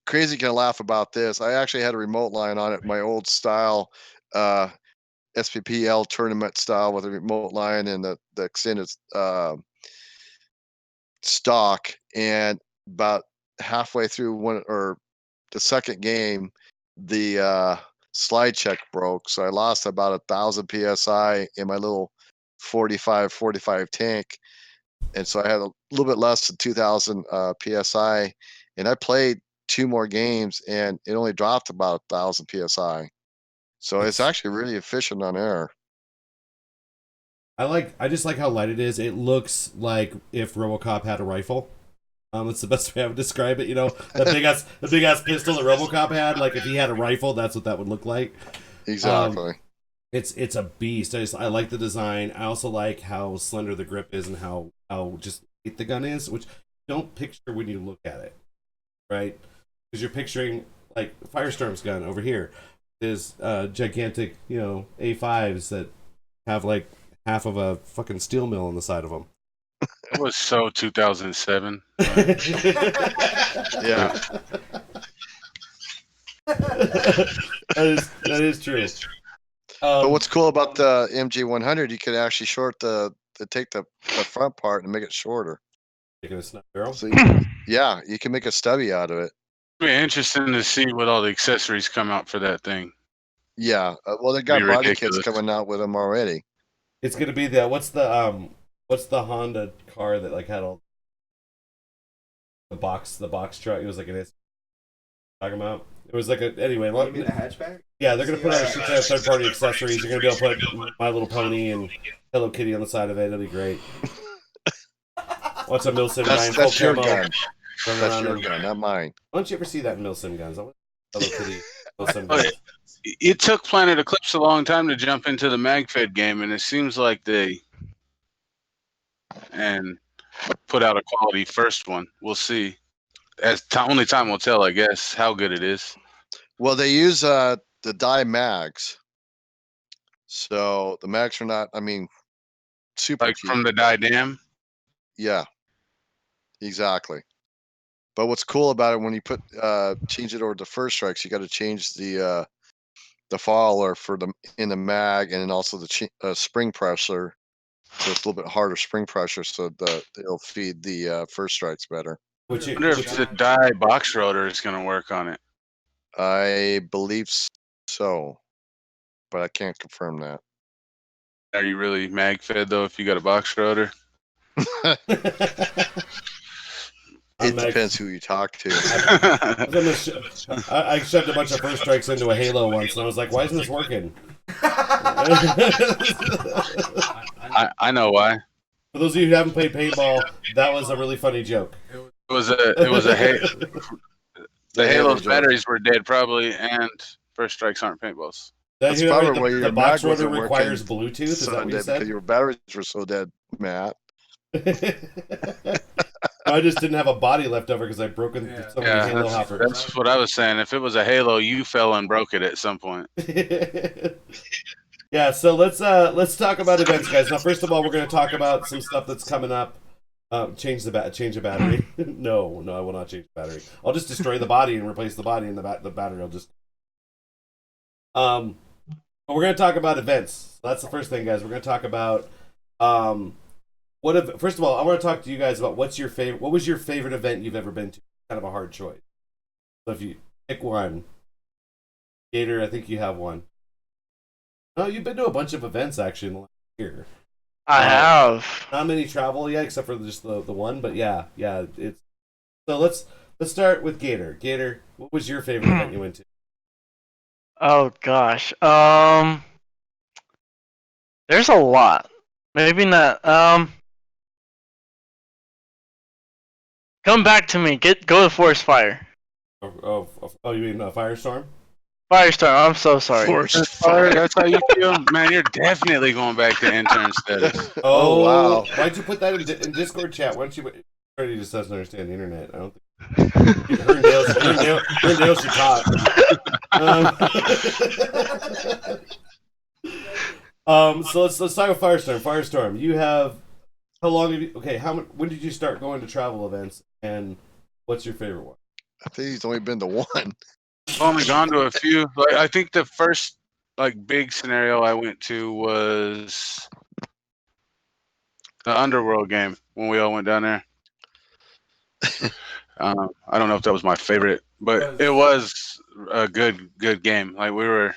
Crazy can laugh about this. I actually had a remote line on it, my old style, SPPL tournament style with a remote line and the extended stock. And about halfway through the second game, the slide check broke. So I lost about 1,000 PSI in my little 45 tank. And so I had a little bit less than 2,000 PSI, and I played 2 more games and it only dropped about 1,000 PSI. So it's actually really efficient on air. I just like how light it is. It looks like if RoboCop had a rifle. That's the best way I would describe it. You know, the big ass pistol that RoboCop had. Like if he had a rifle, that's what that would look like. Exactly. It's a beast. I like the design. I also like how slender the grip is and how just light the gun is, which you don't picture when you look at it, right? Because you're picturing like Firestorm's gun over here is gigantic, you know, A5s that have like half of a fucking steel mill on the side of them. It was so 2007. Yeah. that is true. But what's cool about the MG100, you could actually short take the front part and make it shorter. Taking a snap barrel. So yeah, you can make a stubby out of it. It'll be interesting to see what all the accessories come out for that thing. Yeah. Well, they got Be body ridiculous. kits coming out with them already. It's gonna be the what's the Honda car that like had all the box truck? It was like an talking about. It was like anyway. You mean a hatchback? Yeah, they're gonna put out a shit ton of third party accessories. You're gonna be able to put My Little Pony and Hello Kitty on the side of it. It'll be great. What's a Milsim gun? That's your gun. running That's around your in- gun, not mine. Why don't you ever see that in Milsim guns? I want Hello Kitty Milsim Oh, guns. It took Planet Eclipse a long time to jump into the MagFed game, and it seems like they put out a quality first one. We'll see. Only time will tell, I guess, how good it is. Well, they use the dye mags. So the mags are not, I mean, super Like cheap. from the Die Dam. Yeah, exactly. But what's cool about it when you change it over to first strikes, you got to change the follower in the mag, and then also the spring pressure, so it's a little bit harder spring pressure, so it'll feed the first strikes better. I wonder if the Die box rotor is going to work on it. I believe so, but I can't confirm that. Are you really MagFed though? If you got a box rotor, It depends who you talk to. I shoved a bunch of first strikes into a Halo once, and I was like, "Why isn't this working?" I know why. For those of you who haven't played paintball, that was a really funny joke. It was a the Halo's batteries were dead probably, and first strikes aren't paintballs. That's probably why the your box mag rotor wasn't requires working Bluetooth. Is that what you said? Because your batteries were so dead, Matt. I just didn't have a body left over because I broke so many Halo hoppers. That's what I was saying. If it was a Halo, you fell and broke it at some point. Yeah, so let's talk about events, guys. Now, first of all, we're going to talk about some stuff that's coming up. Change the battery. No, I will not change the battery. I'll just destroy the body and replace the body, and the battery will just. But we're going to talk about events. So that's the first thing, guys. We're going to talk about first of all, I want to talk to you guys about what was your favorite event you've ever been to? Kind of a hard choice. So if you pick one, Gator, I think you have one. No, you've been to a bunch of events actually in the last year. I have. Not many travel yet, except for just the one. But yeah, it's. So let's start with Gator. Gator, what was your favorite event you went to? Oh gosh. There's a lot. Maybe not. Come back to me. Go to Forest Fire. Oh, you mean Firestorm? Firestorm. I'm so sorry. Forest Fire. That's how you feel, man. You're definitely going back to intern status. Oh wow! Why'd you put that in Discord chat? Why don't you? He just doesn't understand the internet. I don't think. Her nails should talk. So let's talk about Firestorm. Firestorm, you have how long have you? Okay, when did you start going to travel events, and what's your favorite one? I think he's only been to one. I've only gone to a few. Like I think the first big scenario I went to was the Underworld game when we all went down there. I don't know if that was my favorite, but it was a good game. Like we were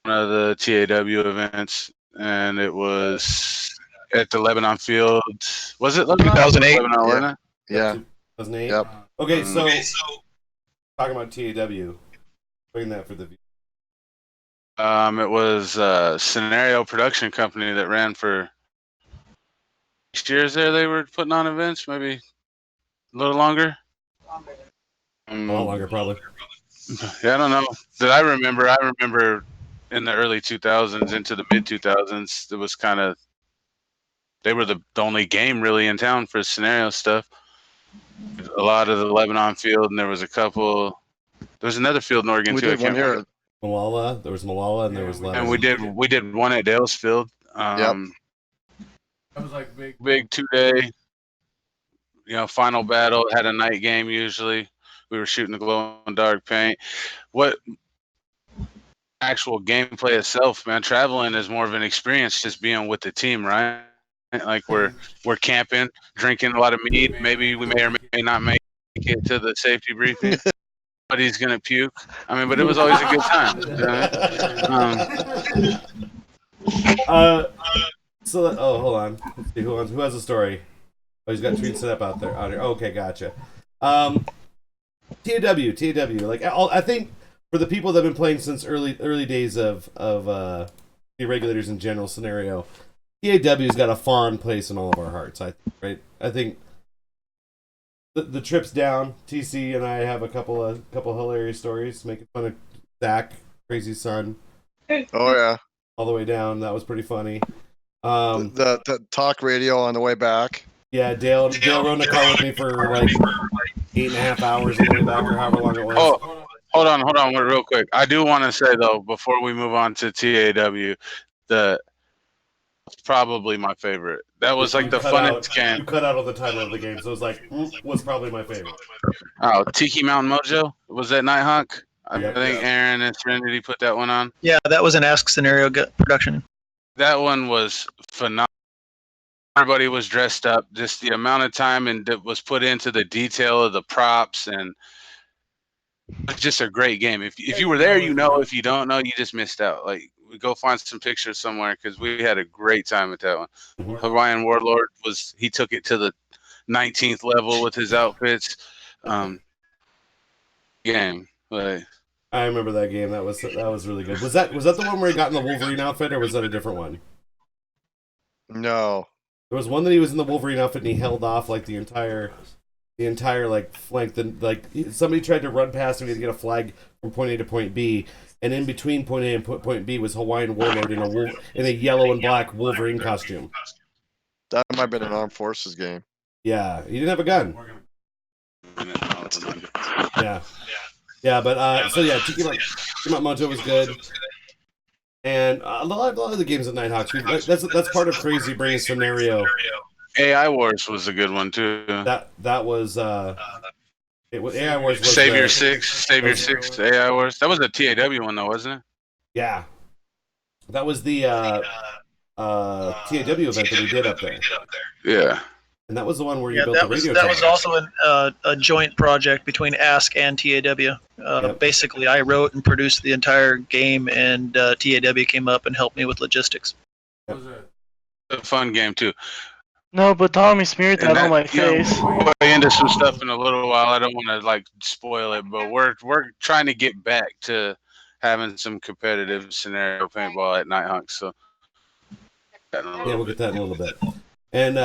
one of the TAW events, and it was at the Lebanon field. Was it Lebanon? 2008. Lebanon, wasn't it? Yeah. 2008. Yep. Okay, so talking about TAW, bring that for the view. It was a scenario production company that ran for 6 years there. They were putting on events, maybe A little longer. A lot longer, probably. Yeah, I don't know. That I remember. I remember in the early 2000s into the mid 2000s. It was kind of they were the only game really in town for scenario stuff. A lot of the Lebanon field, and there was a couple. There was another field in Oregon We too. I did one can't remember. here. Malala. There was Malala, and there was Lebanon. And we did one at Dalesfield. Yep. That was like Big 2-day. Final battle. Had a night game usually. We were shooting the glow in dark paint. What actual gameplay itself, man? Traveling is more of an experience, just being with the team, right? Like we're camping, drinking a lot of mead. Maybe we may or may not make it to the safety briefing. But he's gonna puke. I mean, but it was always a good time. Hold on. Let's see who has a story. Oh, he's got tweets set up out there. Okay, gotcha. TAW. Like I think for the people that have been playing since early days of the Irregulators in general scenario, TAW's got a fond place in all of our hearts. I think the trips down, TC and I have a couple hilarious stories making fun of Zach, Crazy Son. Oh yeah. All the way down. That was pretty funny. The talk radio on the way back. Yeah, Dale rode in the car with me for like 8.5 hours on the way back, or however long it was. Oh, hold on, real quick. I do want to say though, before we move on to TAW, probably my favorite. That was like the funnest game. You cut out all the title of the game, so it was like was probably my favorite. Oh, Tiki Mountain Mojo was that Nitehawk? I Yep. think Aaron and Serenity put that one on. Yeah, that was an Ask Scenario production. That one was phenomenal. Everybody was dressed up. Just the amount of time and that was put into the detail of the props, and it's just a great game. If you were there, you know. If you don't know, you just missed out. Like, we go find some pictures somewhere because we had a great time with that one. Mm-hmm. Hawaiian Warlord he took it to the 19th level with his outfits. Game, like. I remember that game. That was really good. Was that the one where he got in the Wolverine outfit, or was that a different one? No. There was one that he was in the Wolverine outfit and he held off like the entire like flank. Like somebody tried to run past him to get a flag from point A to point B, and in between point A and point B was Hawaiian Warlord in a yellow and black Wolverine costume. That might have been an Armed Forces game. Yeah, he didn't have a gun. Yeah, but so yeah, Tiki Mountain Mojo was good. And a lot of the games at Nitehawks, that's part of Crazy bringing scenario. AI Wars was a good one too. That was AI Wars was Savior 6 AI Wars. That was a TAW one though, wasn't it? Yeah, that was the TAW event that we did up there. Yeah, and that was the one where you built the radio. That was also a joint project between Ask and TAW. Yep. Basically, I wrote and produced the entire game, and TAW came up and helped me with logistics. A fun game too. No, but Tommy smeared that on my face. We'll go into some stuff in a little while. I don't want to like spoil it, but we're trying to get back to having some competitive scenario paintball at Nitehawk. So yeah, we'll get that in a little bit. And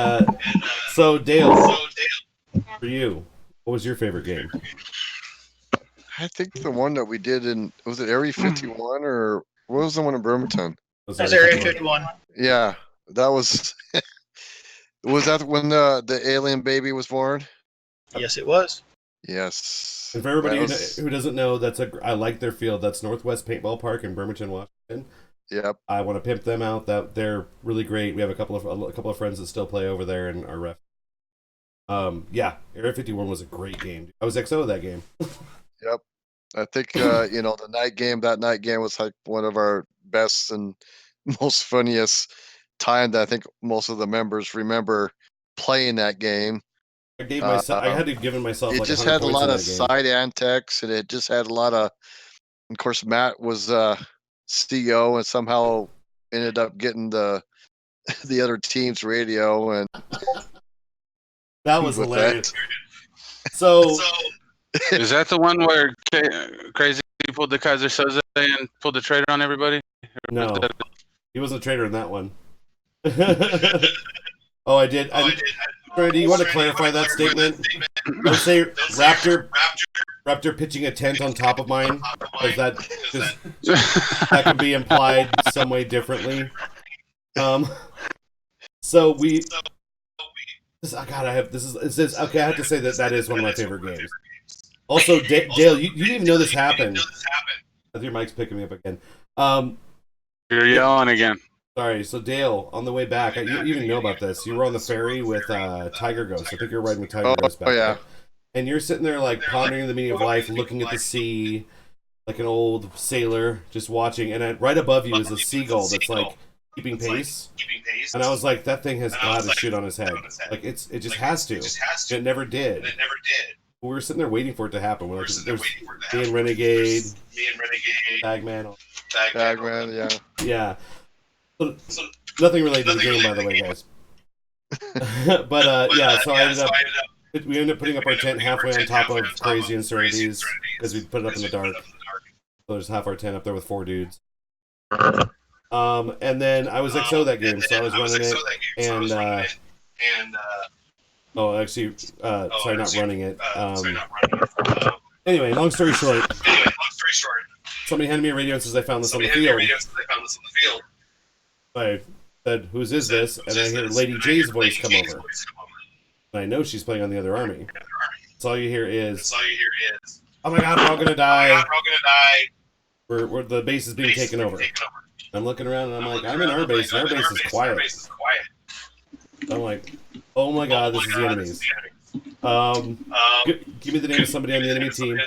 so Dale, for you, what was your favorite game? I think the one that we did was it Area 51 or what was the one in Bremerton? That's Area 51. Yeah, that was. Was that when the alien baby was born? Yes, it was. Yes. And for everybody who doesn't know, I like their field. That's Northwest Paintball Park in Bremerton, Washington. Yep. I want to pimp them out. That they're really great. We have a couple of friends that still play over there and are ref. Yeah, Area 51 was a great game. I was XO of that game. Yep. I think the that night game was like one of our best and most funniest time that I think most of the members remember playing that game. I had to give myself. It like just 100 had a lot of points in side antics, and it just had a lot of course, Matt was CEO and somehow ended up getting the other team's radio, and that was hilarious. So, is that the one where Crazy pulled the Kaiser Soze and pulled the traitor on everybody? No, he wasn't a traitor in that one. Oh, I did. Do you want to clarify that statement? Don't say Raptor pitching a tent on top of mine, because that can be implied some way differently. So we. I have to say that is one of my favorite games. Also, Dale, you didn't even know this happened. I think your mic's picking me up again. You're yelling again. Sorry. So Dale, on the way back, you didn't know about this. You were on the ferry with Tiger Ghost. I think you're riding with Tiger Ghost back there. And you're sitting there like pondering the meaning of life, looking at the sea, like an old sailor, just watching. And right above you is a seagull that's like keeping pace. And I was like, that thing has got to shit on his head. Like it just has to. It never did. We were sitting there waiting for it to happen. We're like, there's me and Renegade, Bagman, yeah. So, nothing related to the game, by the way, guys. But yeah, so we ended up putting up our tent halfway on top of Crazy Insanities because we put it up in the dark. So there's half our tent up there with 4 dudes. And then I was XO that game, so I was running it, and sorry, not running it. Anyway, long story short, somebody handed me a radio and says I found this on the field. I said, "Whose is this?" And I hear Lady J's voice come over, and I know she's playing on the other army. So all you hear is, "Oh my God, we're all gonna die! We're the base is being taken over." I'm looking around and I'm like, I'm in our base, and our base is quiet. I'm like, oh my God, this is the enemies. Give me the name of somebody on the enemy team.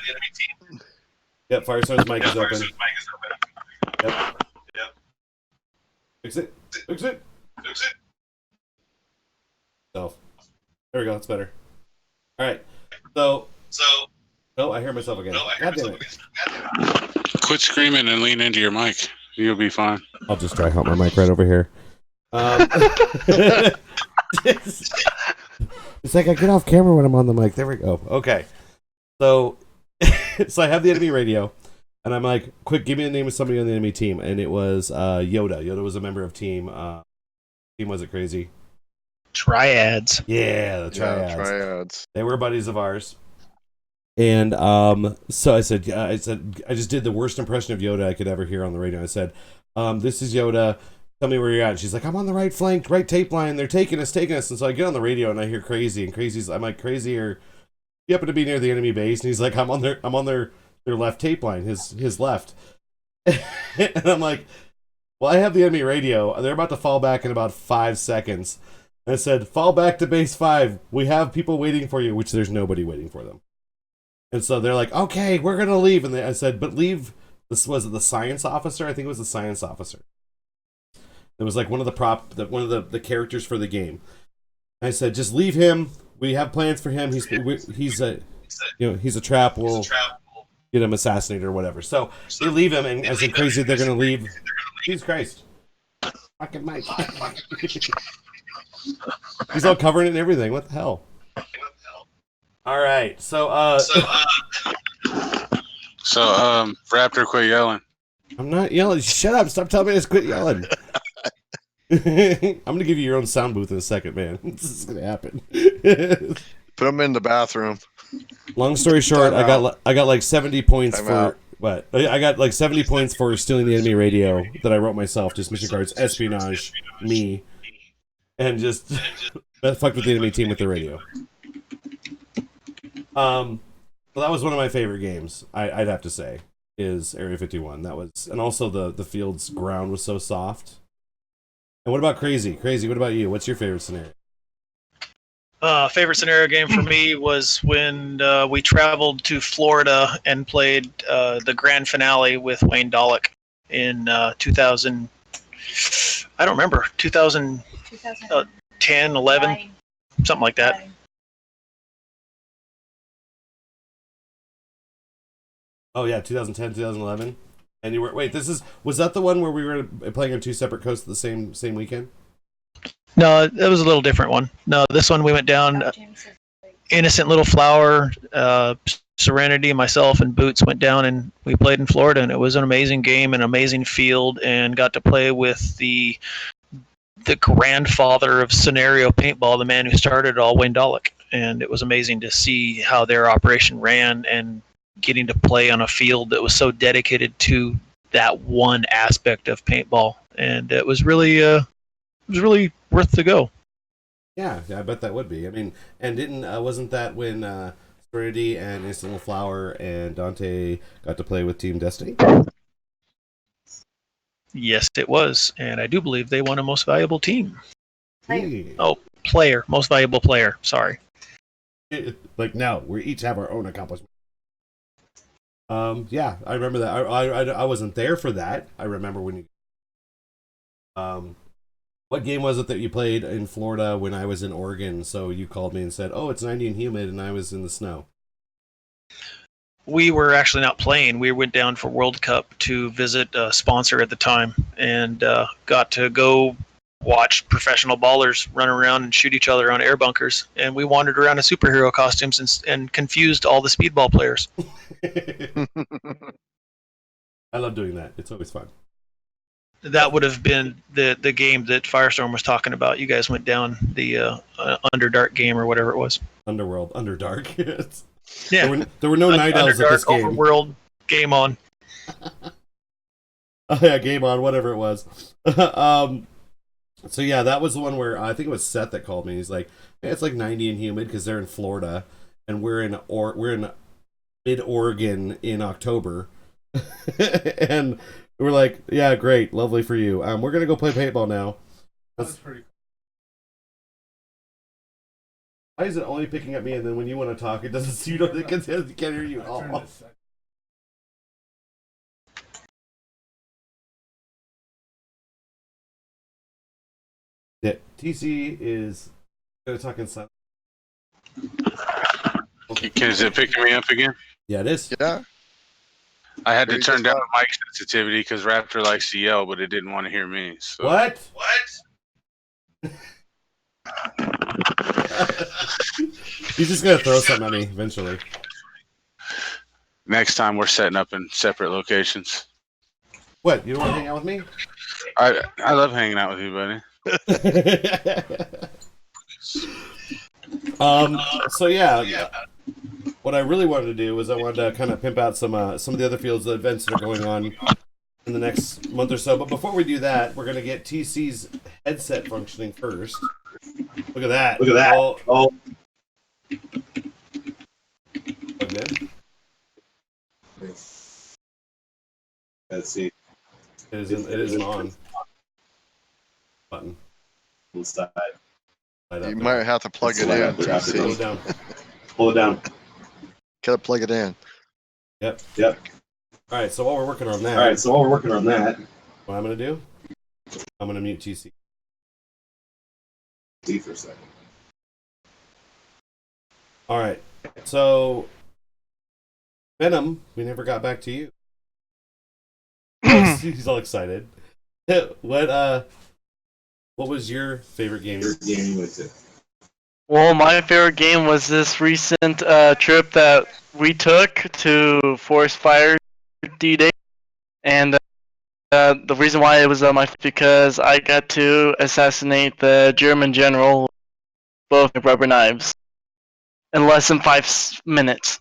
Yep, Firestorm's mic is open. Yep. Fix it. So, there we go, it's better. Alright, so... Oh, I hear myself again. God damn it. Quit screaming and lean into your mic. You'll be fine. I'll just try help my mic right over here. It's like I get off camera when I'm on the mic. There we go. Okay. So I have the enemy radio, and I'm like, quick, give me the name of somebody on the enemy team. And it was Yoda. Yoda was a member of team. Team was it crazy? Triads. Yeah, the Triads. Triads. They were buddies of ours. And so I said, I just did the worst impression of Yoda I could ever hear on the radio. I said, this is Yoda. Tell me where you're at. And she's like, I'm on the right flank, right tape line. They're taking us. And so I get on the radio and I hear Crazy. And I'm like, Crazy, or you happen to be near the enemy base? And he's like, I'm on their left tape line, his left. And I'm like, well, I have the enemy radio. They're about to fall back in about 5 seconds. And I said, fall back to base 5. We have people waiting for you, which there's nobody waiting for them. And so they're like, okay, we're going to leave. And I said, but leave. This was it the science officer? I think it was the science officer. It was like one of the characters for the game. And I said, just leave him. We have plans for him. He's a trap. We'll get him assassinated or whatever. So they leave him, and I said, Crazy, they're going to leave. Jesus Christ. Fucking Mike. He's all covering it and everything. What the hell? All right, so Raptor, quit yelling. I'm not yelling. Shut up! Stop telling me to quit yelling. I'm gonna give you your own sound booth in a second, man. This is gonna happen. Put them in the bathroom. Long story short, I got like 70 points for what? I got like 70 points for stealing the enemy radio that I wrote myself. Just mission cards, espionage, me, and just fucked with the enemy team with the radio. Well, that was one of my favorite games. I'd have to say is Area 51. That was, and also the field's ground was so soft. And what about Crazy? Crazy, what about you? What's your favorite scenario? Favorite scenario game for me was when we traveled to Florida and played the grand finale with Wayne Dollick in 2000. I don't remember, 2010, 11, something like that. Oh yeah, 2010, 2011. And you were was that the one where we were playing on 2 separate coasts the same weekend? No, it was a little different one. No, this one we went down. Innocent Little Flower, Serenity, myself, and Boots went down and we played in Florida, and it was an amazing game, an amazing field, and got to play with the the grandfather of scenario paintball, the man who started it all, Wayne Dollick. And it was amazing to see how their operation ran and getting to play on a field that was so dedicated to that one aspect of paintball. And it was really worth the go. Yeah, I bet that would be. I mean, and wasn't that when Serenity and Instant Flower and Dante got to play with Team Destiny? Yes, it was. And I do believe they won a most valuable team. Yeah. Oh, player. Most valuable player. Sorry. Like, no, we each have our own accomplishment. Yeah, I remember that. I wasn't there for that. I remember when you. What game was it that you played in Florida when I was in Oregon? So you called me and said, "Oh, it's 90 and humid," and I was in the snow. We were actually not playing. We went down for World Cup to visit a sponsor at the time, and got to go watch professional ballers run around and shoot each other on air bunkers. And we wandered around in superhero costumes and confused all the speedball players. I love doing that. It's always fun. That would have been the game that Firestorm was talking about. You guys went down the Underdark game or whatever it was. Underworld, Underdark. Yeah, there were no night elves at this game. Overworld, game on. Oh, yeah, game on, whatever it was. So yeah, that was the one where I think it was Seth that called me. He's like, hey, "It's like 90 and humid because they're in Florida, and we're in mid Oregon in October," and we're like, "Yeah, great, lovely for you. We're gonna go play paintball now." That's pretty cool. Why is it only picking up me, and then when you want to talk, it doesn't? You don't. It can't hear you at all. Yeah, TC is gonna talk inside. Is it picking me up again? Yeah, it is. Yeah. I had to Maybe turn just down the mic sensitivity because Raptor likes to yell, but it didn't want to hear me. So. What? He's just gonna throw something at me eventually. Next time we're setting up in separate locations. What? You don't want to hang out with me? I love hanging out with you, buddy. So yeah, what I really wanted to do was I wanted to kind of pimp out some of the other fields, the events that are going on in the next month or so. But before we do that, we're gonna get TC's headset functioning first. Look at that! Look at that! Oh. Plugged in. Let's see. It isn't on. Button. Inside. You might have to plug it Slide in. up, drop it. Pull it down. Pull it down. Gotta plug it in. Yep. Yep. All right. So while we're working on that, what I'm gonna do? I'm gonna mute TC. See for a second. All right. So Venom, we never got back to you. He's all excited. What was your favorite game? You went to. Well, my favorite game was this recent trip that we took to Forest Fire D-Day, and the reason why it was on my because I got to assassinate the German general with both rubber knives in less than 5 minutes.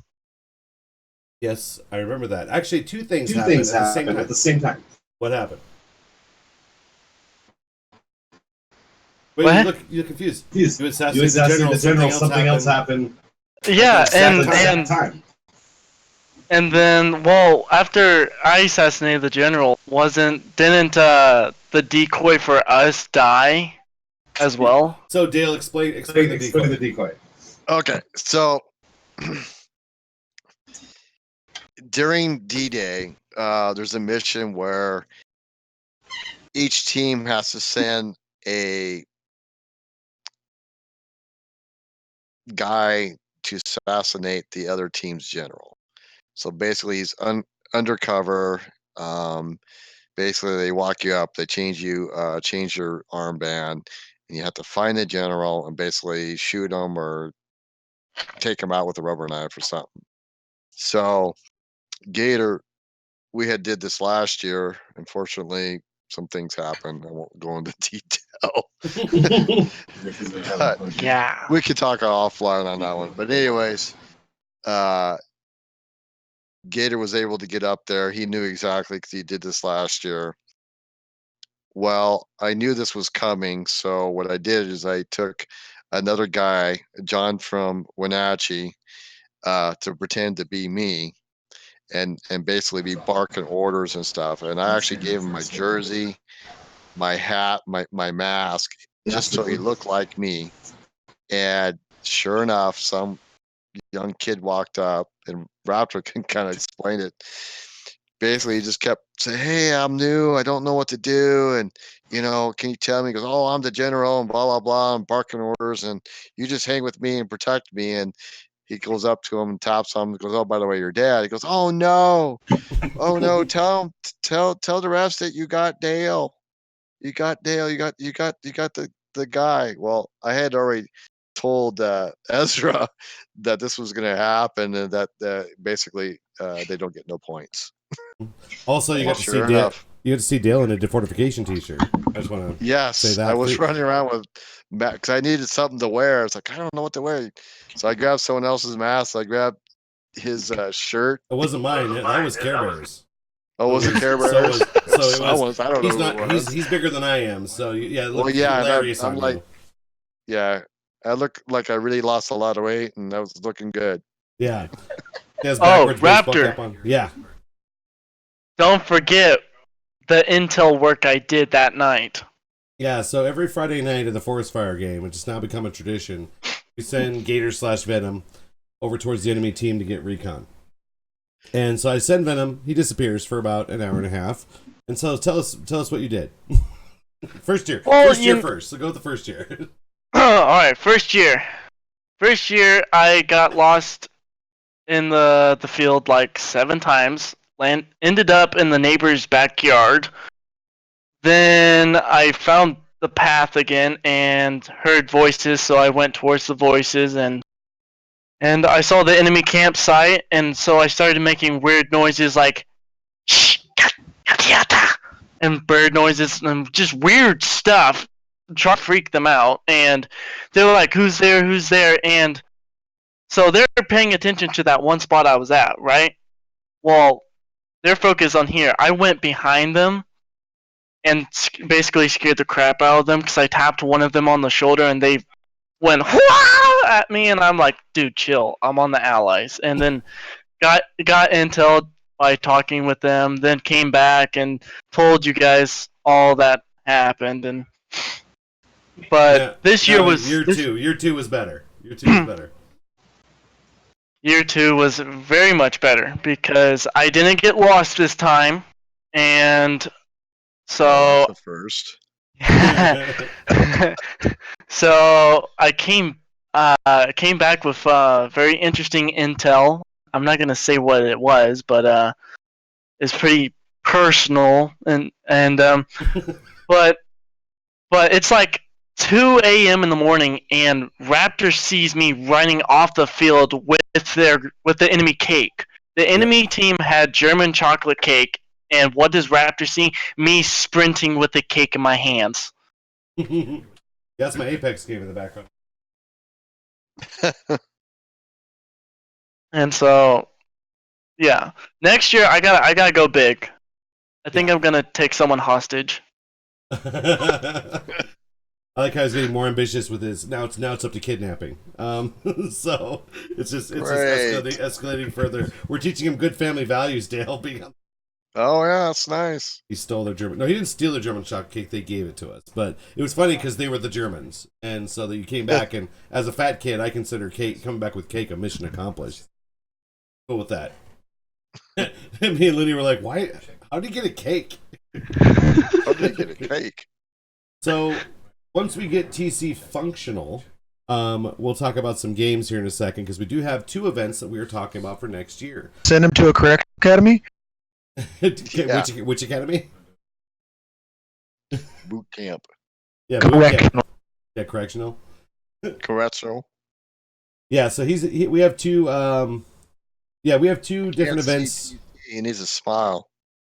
Yes, I remember that. Actually, two things Two happened things happened at the same time. What happened? Wait, What? you're confused. You assassinated the general. Something else happened. Yeah, Exact time. and then, well, after I assassinated the general, didn't the decoy for us die as well? So Dale, explain the decoy. Okay, so during D-Day, there's a mission where each team has to send a guy to assassinate the other team's general. So basically, he's undercover. Basically, they walk you up, they change your armband, and you have to find the general and basically shoot him or take him out with a rubber knife or something. So Gator, we had did this last year. Unfortunately, some things happened. I won't go into detail. But Yeah. we could talk offline on that one. But anyways, Gator was able to get up there. He knew exactly because he did this last year. Well, I knew this was coming, so what I did is I took another guy, John from Wenatchee, to pretend to be me, and basically be barking orders and stuff. And I actually gave him my jersey, my hat, my mask, just so he looked like me. And sure enough, some young kid walked up, and Raptor can kind of explain it. Basically, he just kept saying, "Hey, I'm new. I don't know what to do, and can you tell me?" He goes, "Oh, I'm the general, and blah blah blah, and barking orders, and you just hang with me and protect me." And he goes up to him and taps on him. He goes, "Oh, by the way, you're dead." He goes, "Oh no, oh no, tell the rest that you got Dale. You got Dale. You got the guy." Well, I had already told Ezra that this was going to happen, and that basically they don't get no points. Also, you got to see Dale. You got to see Dale in a defortification T-shirt. I just want to say that. I was running around with because I needed something to wear. It's like I don't know what to wear, so I grabbed someone else's mask. I grabbed his shirt. It wasn't mine. That was Care Bears. Oh, was it Care Bears? I don't know. He's not. He's bigger than I am. So yeah, it looked well, hilarious I'm on like, you. yeah, I look like I really lost a lot of weight, and I was looking good. Yeah. Raptor. Yeah. Don't forget the intel work I did that night. Yeah, so every Friday night of the Forest Fire game, which has now become a tradition, we send Gator/Venom over towards the enemy team to get recon. And so I send Venom. He disappears for about an hour and a half. And so tell us what you did. First year. Well, first. So go with the first year. All right, first year. First year, I got lost in the field like 7 times. Ended up in the neighbor's backyard. Then I found the path again and heard voices, so I went towards the voices and I saw the enemy campsite, and so I started making weird noises like shh, and bird noises and just weird stuff, try to freak them out. And they were like, "Who's there? Who's there?" And so they're paying attention to that one spot I was at, right? Well, they're focused on here. I went behind them and basically scared the crap out of them because I tapped one of them on the shoulder and they went Wah! At me, and I'm like, "Dude, chill. I'm on the Allies." And then got intel by talking with them. Then came back and told you guys all that happened. But this year was year 2. Year 2 was better. Year 2 was better. Year 2 was very much better because I didn't get lost this time, and so the first. So I came back with very interesting intel. I'm not gonna say what it was, but it's pretty personal and but it's like 2 a.m. in the morning, and Raptor sees me running off the field with the enemy cake. The enemy team had German chocolate cake, and what does Raptor see? Me sprinting with the cake in my hands. That's my Apex game in the background. And so, yeah, next year I gotta go big. I think I'm gonna take someone hostage. I like how he's getting more ambitious with his now it's up to kidnapping. So it's just escalating further. We're teaching him good family values, Dale. Oh yeah, that's nice. He stole their German. No, he didn't steal the German chocolate cake. They gave it to us, but it was funny because they were the Germans, and so that you came back. And as a fat kid, I consider coming back with cake a mission accomplished. Go with that. And me and Lenny were like, "Why? How did he get a cake?" How did he get a cake? So once we get TC functional, we'll talk about some games here in a second because we do have 2 events that we are talking about for next year. Send him to a correct academy. Yeah. Which academy? Boot camp. Yeah, boot Correctional. camp. Yeah, correctional. Correctional. Yeah, so we have 2. We have 2 different events. He needs a smile.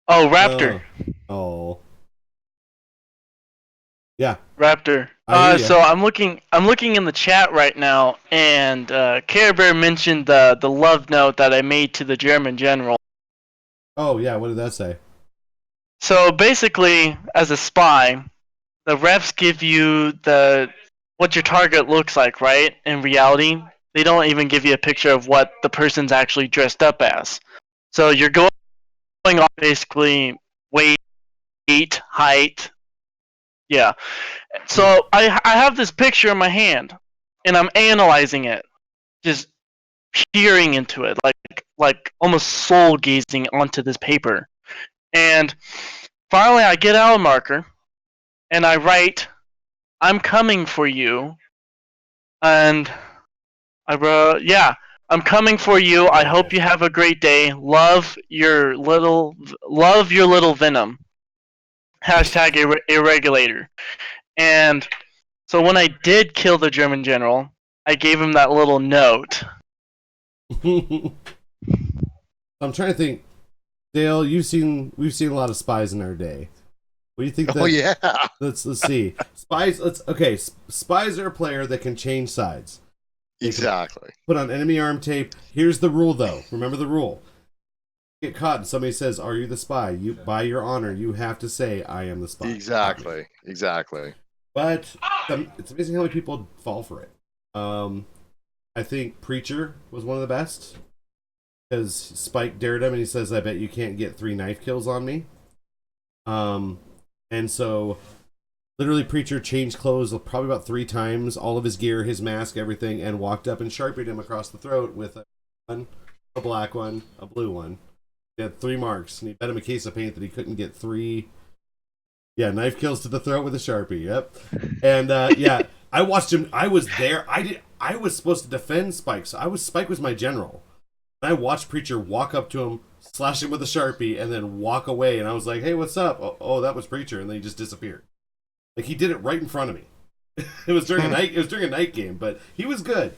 Oh, Raptor. Oh. Yeah. Raptor. I hear ya. So I'm looking in the chat right now, and Care Bear mentioned the love note that I made to the German general. Oh yeah, what did that say? So basically, as a spy, the refs give you what your target looks like, right? In reality, they don't even give you a picture of what the person's actually dressed up as. So you're going on basically weight, height. Yeah. So I have this picture in my hand, and I'm analyzing it, just peering into it, like almost soul gazing onto this paper. And finally, I get out a marker, and I write, "I'm coming for you," and I wrote, "Yeah, I'm coming for you. I hope you have a great day. Love your little Venom. Hashtag Irregulator." And so when I did kill the German general, I gave him that little note. I'm trying to think. Dale, we've seen a lot of spies in our day. What do you think? Oh yeah. Let's see. Spies. Spies are a player that can change sides. Exactly. Put on enemy arm tape. Here's the rule, though. Remember the rule. Get caught and somebody says, "Are you the spy?" You, by your honor, you have to say, "I am the spy." Exactly. But it's amazing how many people fall for it. I think Preacher was one of the best because Spike dared him and he says, "I bet you can't get 3 knife kills on me." And so literally Preacher changed clothes probably about 3 times, all of his gear, his mask, everything, and walked up and sharpied him across the throat with a black one, a blue one. He had 3 marks, and he bet him a case of paint that he couldn't get 3 knife kills to the throat with a Sharpie. Yep. And I watched him. I was there. I was supposed to defend Spike. So Spike was my general. And I watched Preacher walk up to him, slash him with a Sharpie, and then walk away. And I was like, "Hey, what's up?" Oh, that was Preacher. And then he just disappeared. Like, he did it right in front of me. It was during a night. It was during a night game, but he was good.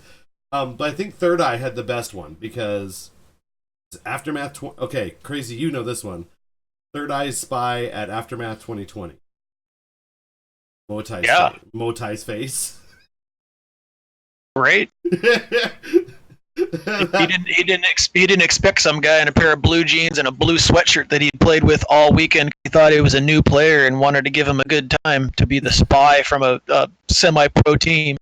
But I think Third Eye had the best one because Aftermath. Okay, Crazy, you know this one. Third Eye's spy at Aftermath 2020. Motai's face. Great. He didn't expect some guy in a pair of blue jeans and a blue sweatshirt that he'd played with all weekend. He thought he was a new player and wanted to give him a good time to be the spy from a semi-pro team.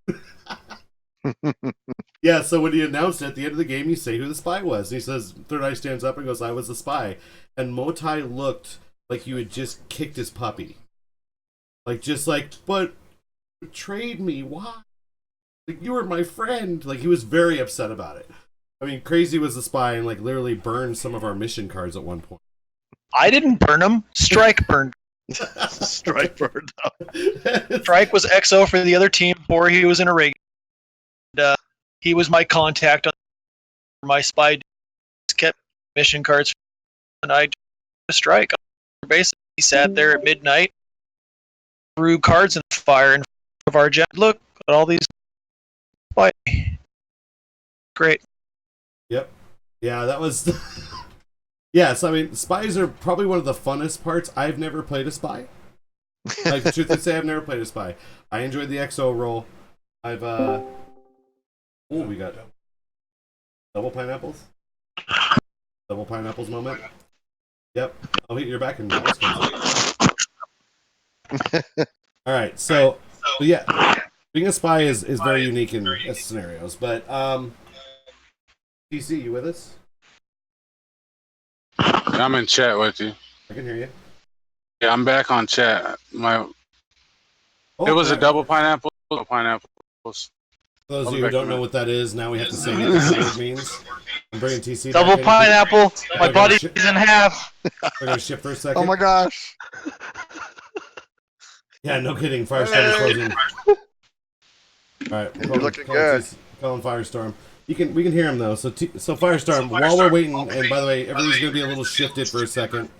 Yeah, so when he announced it at the end of the game, you say who the spy was. And he says, Third Eye stands up and goes, "I was the spy." And Motai looked like you had just kicked his puppy. But betrayed me. Why? Like, you were my friend. Like, he was very upset about it. I mean, Crazy was the spy and like literally burned some of our mission cards at one point. I didn't burn them. Strike burned. Strike burned up. Strike was XO for the other team before he was in a rig. And, he was my contact on my spy. Kept mission cards, and I Strike. Basically, he sat there at midnight, threw cards in the fire in front of our jet. Look at all these. Spy. Great. Yep. Yeah, that was. Yeah, so I mean, spies are probably one of the funnest parts. I've never played a spy. Like, the truth to say, I've never played a spy. I enjoyed the XO role. I've we got double pineapples. Double pineapples moment. Yep. Oh, you're back in. All right, so yeah, being a spy is very unique in scenarios. But TC, you with us? I'm in chat with you. I can hear you. Yeah, I'm back on chat. It was a double pineapple. Pineapples. For those of you who don't know what that is, now we have to say what the word means. I'm bringing TC. Double pineapple. My body's in half. We're gonna shift for a second. Oh my gosh. Yeah, no kidding. Firestorm is closing. All right, You're looking good. Calling Firestorm. We can hear him though. So Firestorm. While we're waiting, and by the way, everything's gonna be a little shifted for a second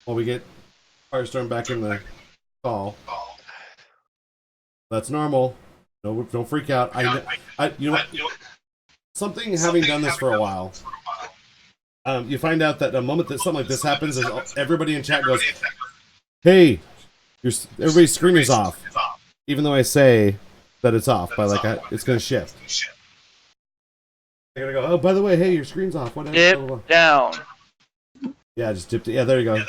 while we get Firestorm back in the call. That's normal. No, don't freak out. You know what? Something having done this for a while, you find out that the moment that something like this happens, everybody in chat goes, "Hey, Everybody's screen is off, even though I say that it's off. But like, it's gonna shift. I'm gonna go. Oh, by the way, hey, your screen's off. What? Dip down. Yeah, just dipped it. Yeah, there you go.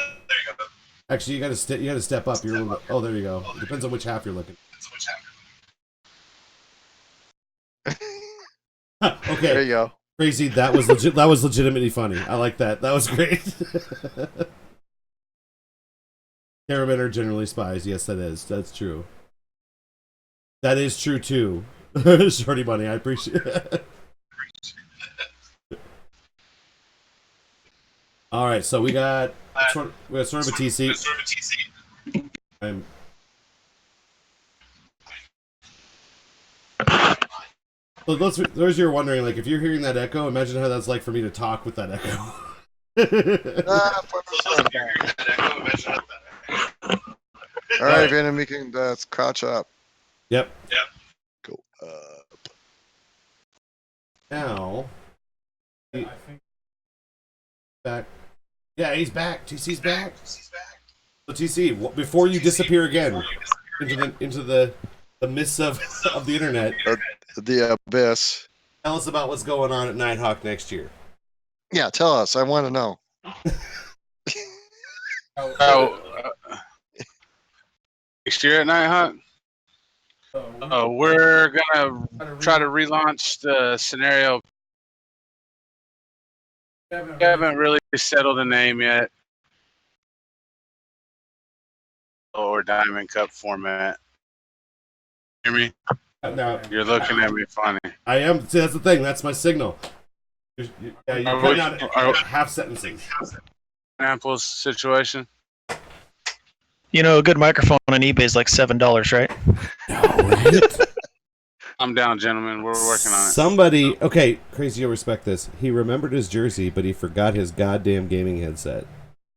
Actually, you gotta step up. You're a little bit. Oh, there you go. It depends on which half you're looking. Okay. There you go. Crazy. That was legit. That was legitimately funny. I like that. That was great. Cameramen are generally spies. Yes, that is. That's true. That is true too. Shorty Bunny, I appreciate it. All right, so we got sort of a TC. So those you're wondering, like, if you're hearing that echo, imagine how that's like for me to talk with that echo. All right, Venom, we can crouch up. Yep. Go up. Now, back. Yeah, he's back. TC's back. So TC, before you disappear again into the mists of the internet, The abyss. tell us about what's going on at Nitehawk next year. Yeah, tell us. I want to know. Next year at Nitehawk, we're gonna try to relaunch the scenario. We haven't really settled a name yet, or Diamond Cup format. Hear me? Now, You're looking at me funny. I am. See, that's the thing. That's my signal. You're cutting out half sentences. Examples situation. You know, a good microphone on eBay is like $7, right? I'm down, gentlemen. We're working on it. Somebody, okay, Crazy, you'll respect this. He remembered his jersey, but he forgot his goddamn gaming headset.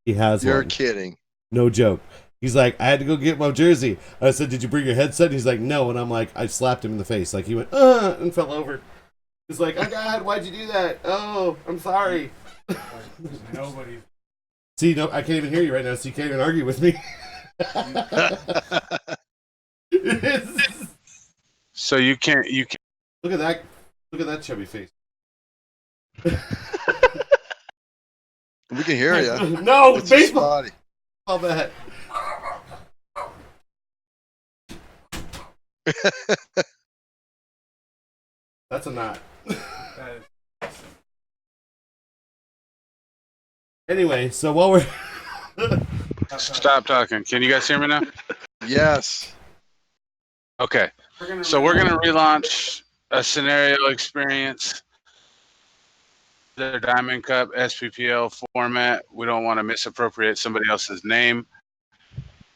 He has You're one. kidding. No joke. He's like, I had to go get my jersey. I said, did you bring your headset? He's like, no. And I'm like, I slapped him in the face. Like, he went, and fell over. He's like, oh, God, why'd you do that? Oh, I'm sorry. Nobody. See, no, I can't even hear you right now, so you can't even argue with me. So you can't. Look at that chubby face. We can hear you. No, It's baseball. spotty. All that. That's a knot. Anyway, so while we're Stop talking. Can you guys hear me now? Yes. Okay. So we're gonna relaunch a scenario experience. The Diamond Cup SPPL format. We don't want to misappropriate somebody else's name.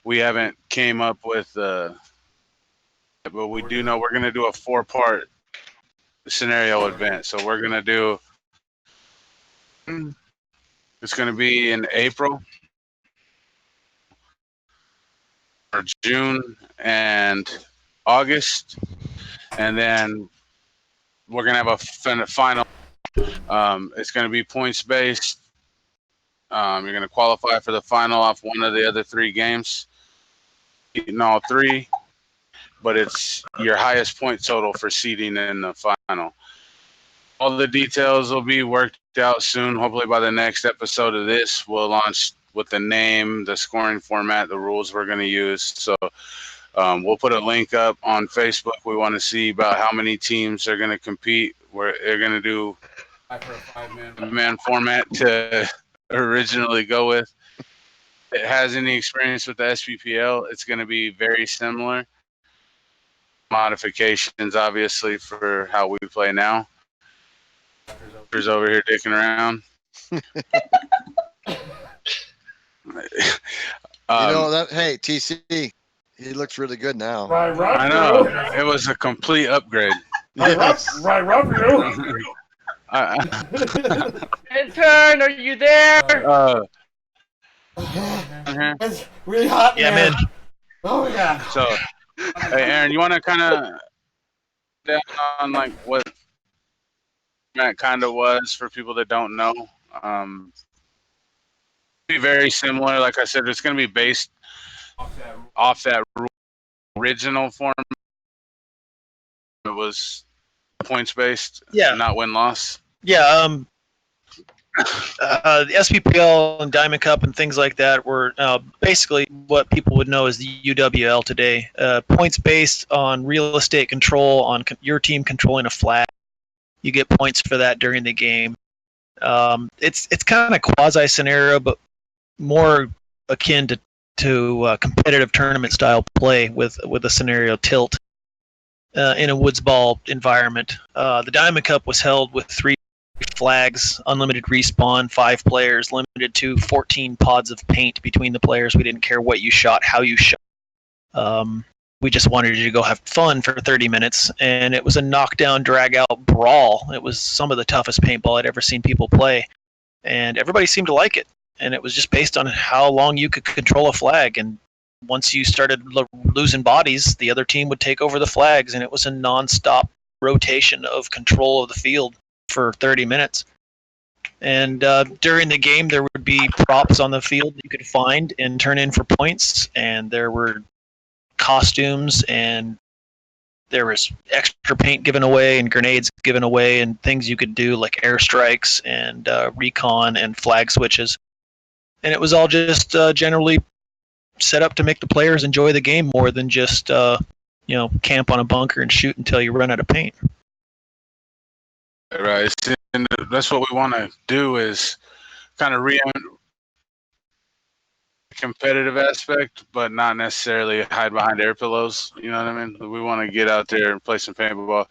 We haven't came up with but we do know we're gonna do a 4-part scenario event. So we're gonna do. It's gonna be in April or June and August, and then we're gonna have a final. It's gonna be points based. You're gonna qualify for the final off one of the other 3 games, in all 3, but it's your highest point total for seeding in the final. All the details will be worked out soon. Hopefully by the next episode of this, we'll launch with the name, the scoring format, the rules we're going to use. So we'll put a link up on Facebook. We want to see about how many teams are going to compete. They're going to do a 5-man format to originally go with. If it has any experience with the SPPL, it's going to be very similar. Modifications, obviously, for how we play now. There's over here dicking around. Hey, TC, he looks really good now. I know. It was a complete upgrade. Yes. Right, rub you. Intern, are you there? It's really hot. Yeah, man. Oh yeah. So, hey, Aaron, you want to kind of down on like what that kind of was for people that don't know? Be very similar. Like I said, it's going to be based off that original form. It was points based, Yeah. not win loss. Yeah, the SPPL and Diamond Cup and things like that were basically what people would know as the UWL today. Points based on real estate control, on your team controlling a flag. You get points for that during the game. It's kind of quasi scenario, but more akin to competitive tournament style play with a scenario tilt in a woods ball environment. The Diamond Cup was held with 3 flags, unlimited respawn, 5 players, limited to 14 pods of paint between the players. We didn't care what you shot, how you shot. We just wanted you to go have fun for 30 minutes, and it was a knockdown, drag-out brawl. It was some of the toughest paintball I'd ever seen people play, and everybody seemed to like it. And it was just based on how long you could control a flag, and once you started losing bodies, the other team would take over the flags, and it was a non-stop rotation of control of the field for 30 minutes. And during the game, there would be props on the field you could find and turn in for points, and there were costumes, and there was extra paint given away and grenades given away and things you could do like airstrikes and recon and flag switches. And it was all just generally set up to make the players enjoy the game more than just camp on a bunker and shoot until you run out of paint. Right, and that's what we want to do is kind of competitive aspect, but not necessarily hide behind air pillows. You know what I mean? We want to get out there and play some paintball.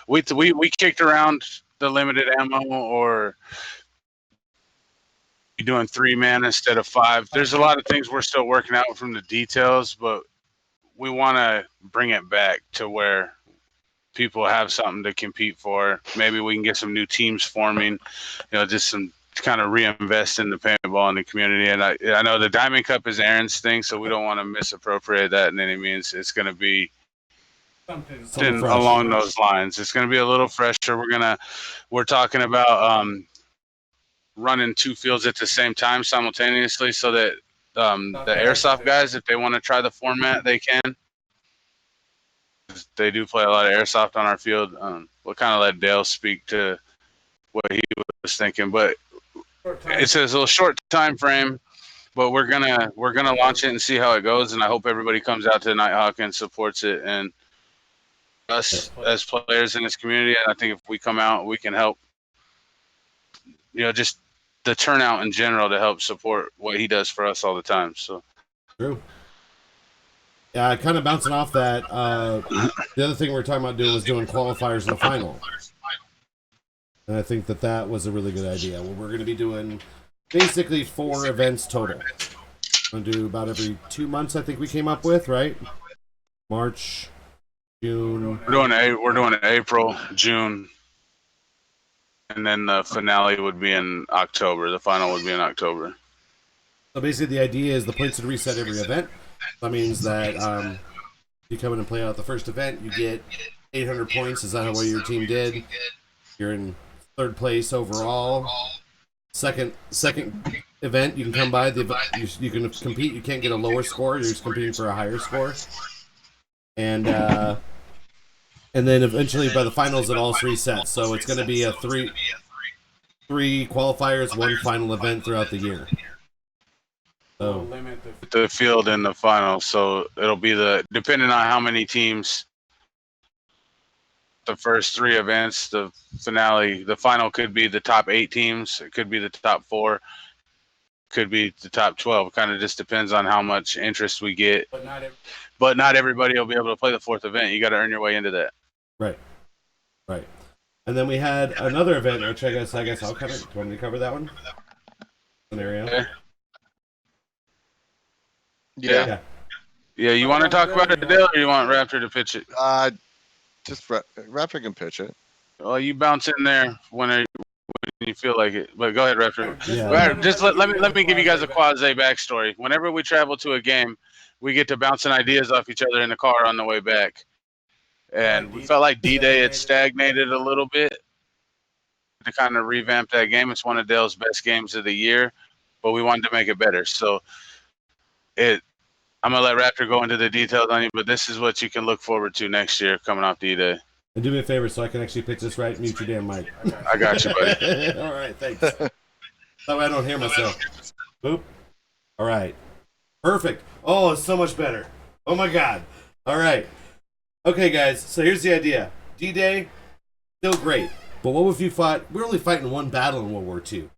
We kicked around the limited ammo, or doing 3-man instead of 5. There's a lot of things we're still working out from the details, but we want to bring it back to where people have something to compete for. Maybe we can get some new teams forming, just some kind of reinvest in the paintball in the community. And I know the Diamond Cup is Aaron's thing, so we don't want to misappropriate that in any means. It's going to be something along those lines. It's going to be a little fresher. We're talking about running 2 fields at the same time simultaneously, so that the airsoft guys, if they want to try the format, they can. They do play a lot of airsoft on our field. We'll kind of let Dale speak to what he was thinking, but it's a little short time frame. But we're gonna launch it and see how it goes, and I hope everybody comes out to Nitehawk and supports it, and us as players in this community. And I think if we come out, we can help. Just the turnout in general to help support what he does for us all the time. So true. Yeah, kind of bouncing off that. The other thing we were talking about doing was doing qualifiers in the final, and I think that was a really good idea. Well, we're going to be doing basically 4 events total. We're going to do about every 2 months. I think we came up with, right? March, June. We're doing April, June. And then the finale would be in October. The final would be in October. So basically the idea is the points would reset every event. That means that you come in and play out the first event, you get 800 points. Is that what your team did? You're in 3rd place overall. Second event, you can come by. You can compete. You can't get a lower score. You're just competing for a higher score. And then eventually by the finals it all resets. So it's going to be a 3 qualifiers, 1 final event throughout the year. So the field in the final. So it'll be depending on how many teams. The first 3 events, the finale, the final could be the top 8 teams. It could be the top 4. Could be the top 12. It kind of just depends on how much interest we get. But not everybody will be able to play the 4th event. You got to earn your way into that. Right. And then we had another event, which I guess I'll cover. Do you want me to cover that one? Scenario. Yeah. You want to talk about it, Dale, or you want Raptor to pitch it? Just Raptor can pitch it. Well, you bounce in there when you feel like it. But go ahead, Raptor. Yeah. Just let me give you guys a quasi backstory. Whenever we travel to a game, we get to bouncing ideas off each other in the car on the way back. And we felt like D-Day had stagnated a little bit to kind of revamp that game. It's one of Dale's best games of the year, but we wanted to make it better. So I'm gonna let Raptor go into the details on you, but this is what you can look forward to next year coming off D-Day. And do me a favor so I can actually pitch this right. Mute your damn mic. I got you, buddy. All right, thanks. That way I don't hear myself. Boop. All right. Perfect. Oh, it's so much better. Oh my God. All right. Okay, guys. So here's the idea. D-Day, still great. But what if you fought? We're only fighting one battle in World War II.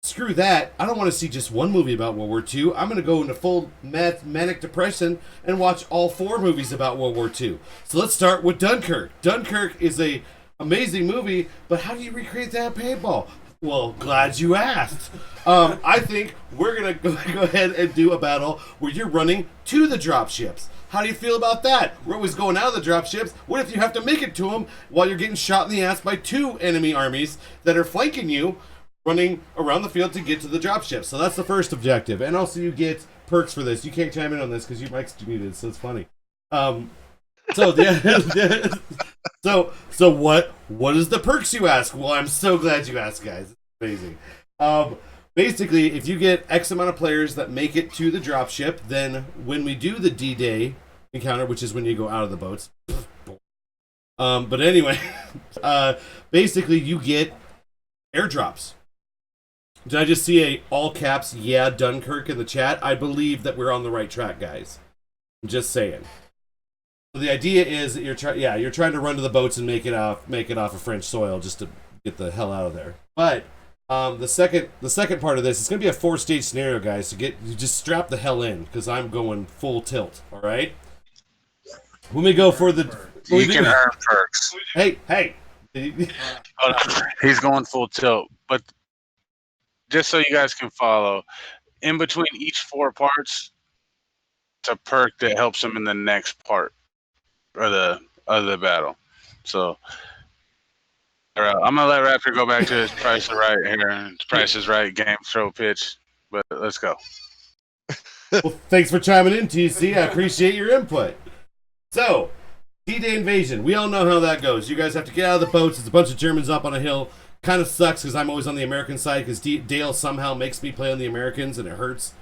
Screw that. I don't want to see just one movie about World War II. I'm going to go into full manic depression and watch all 4 movies about World War II. So let's start with Dunkirk. Dunkirk is a amazing movie, but how do you recreate that paintball? Well, glad you asked. I think we're going to go ahead and do a battle where you're running to the dropships. How do you feel about that? We're always going out of the dropships. What if you have to make it to them while you're getting shot in the ass by 2 enemy armies that are flanking you, running around the field to get to the dropship? So that's the first objective. And also you get perks for this. You can't chime in on this because your mic's muted, so it's funny. So what is the perks, you ask? Well, I'm so glad you asked, guys. It's amazing. Basically, if you get X amount of players that make it to the dropship, then when we do the D-Day encounter, which is when you go out of the boats. But anyway, basically you get airdrops. Did I just see a all caps yeah Dunkirk in the chat? I believe that we're on the right track, guys. I'm just saying. So the idea is that you're trying to run to the boats and make it off of French soil just to get the hell out of there. But the second part of this is going to be a 4-stage scenario, guys. So you just strap the hell in because I'm going full tilt. All right. When we go for the You can earn perks. Hey. Hold on. He's going full tilt, but just so you guys can follow, in between each 4 parts, it's a perk that helps him in the next part or the other battle. So I'm gonna let Raptor go back to his Price is Right here. Price is Right game show pitch, but let's go. Well, thanks for chiming in, TC. I appreciate your input. So, D-Day invasion. We all know how that goes. You guys have to get out of the boats. It's a bunch of Germans up on a hill. Kind of sucks because I'm always on the American side because Dale somehow makes me play on the Americans and it hurts.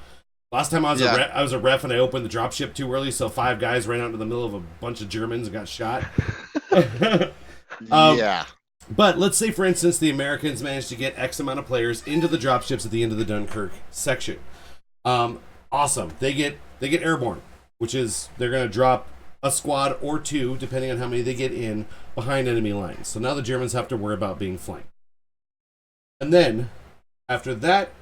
Last time I was a ref and I opened the dropship too early, so 5 guys ran out into the middle of a bunch of Germans and got shot. Yeah. But let's say, for instance, the Americans managed to get X amount of players into the dropships at the end of the Dunkirk section. Awesome. They get airborne, which is they're going to drop a squad or 2, depending on how many they get in, behind enemy lines. So now the Germans have to worry about being flanked. And then, after that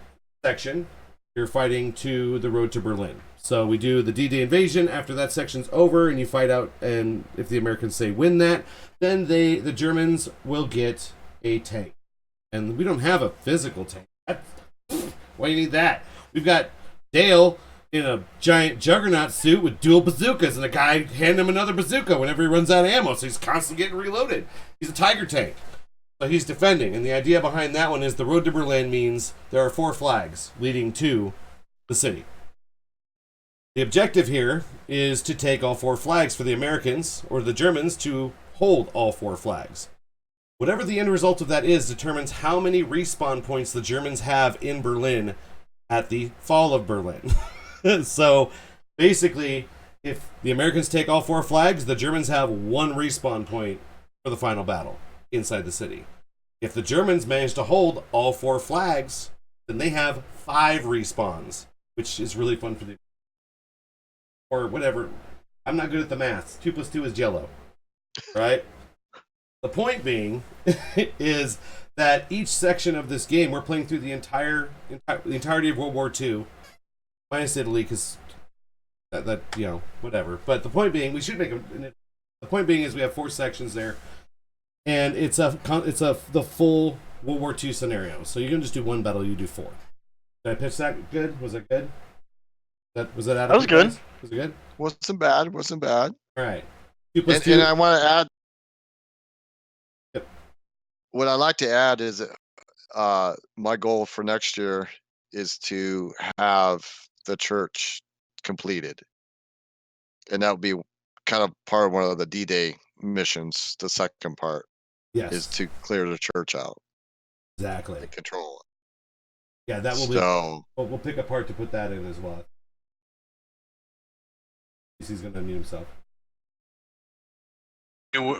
section, you're fighting to the road to Berlin. So we do the D-Day invasion. After that section's over and you fight out, and if the Americans say win that, then the Germans will get a tank. And we don't have a physical tank. Why do you need that? We've got Dale in a giant juggernaut suit with dual bazookas, and a guy handing him another bazooka whenever he runs out of ammo, so he's constantly getting reloaded. He's a Tiger tank. So he's defending, and the idea behind that one is the road to Berlin means there are 4 flags leading to the city. The objective here is to take all 4 flags for the Americans, or the Germans to hold all 4 flags. Whatever the end result of that is determines how many respawn points the Germans have in Berlin at the fall of Berlin. So basically, if the Americans take all 4 flags, the Germans have 1 respawn point for the final battle inside the city. If the Germans manage to hold all 4 flags, then they have 5 respawns, which is really fun for them. Or whatever. I'm not good at the math. 2 plus 2 is Jello. Right? The point being is that each section of this game, we're playing through the entirety of World War II, minus Italy, because that whatever. But the point being, the point being is we have 4 sections there. And it's the full World War II scenario. So you can just do 1 battle, you do 4. Did I pitch that good? Was it good? Was that adequate? That was good. Guys? Was it good? Wasn't bad. All right. 2 plus 2. And I want to add. Yep. What I'd like to add is my goal for next year is to have the church completed. And that would be kind of part of one of the D-Day missions, the second part. Yes. Is to clear the church out. Exactly. And control it. Yeah, that will be. We'll pick a part to put that in as well. He's gonna unmute himself.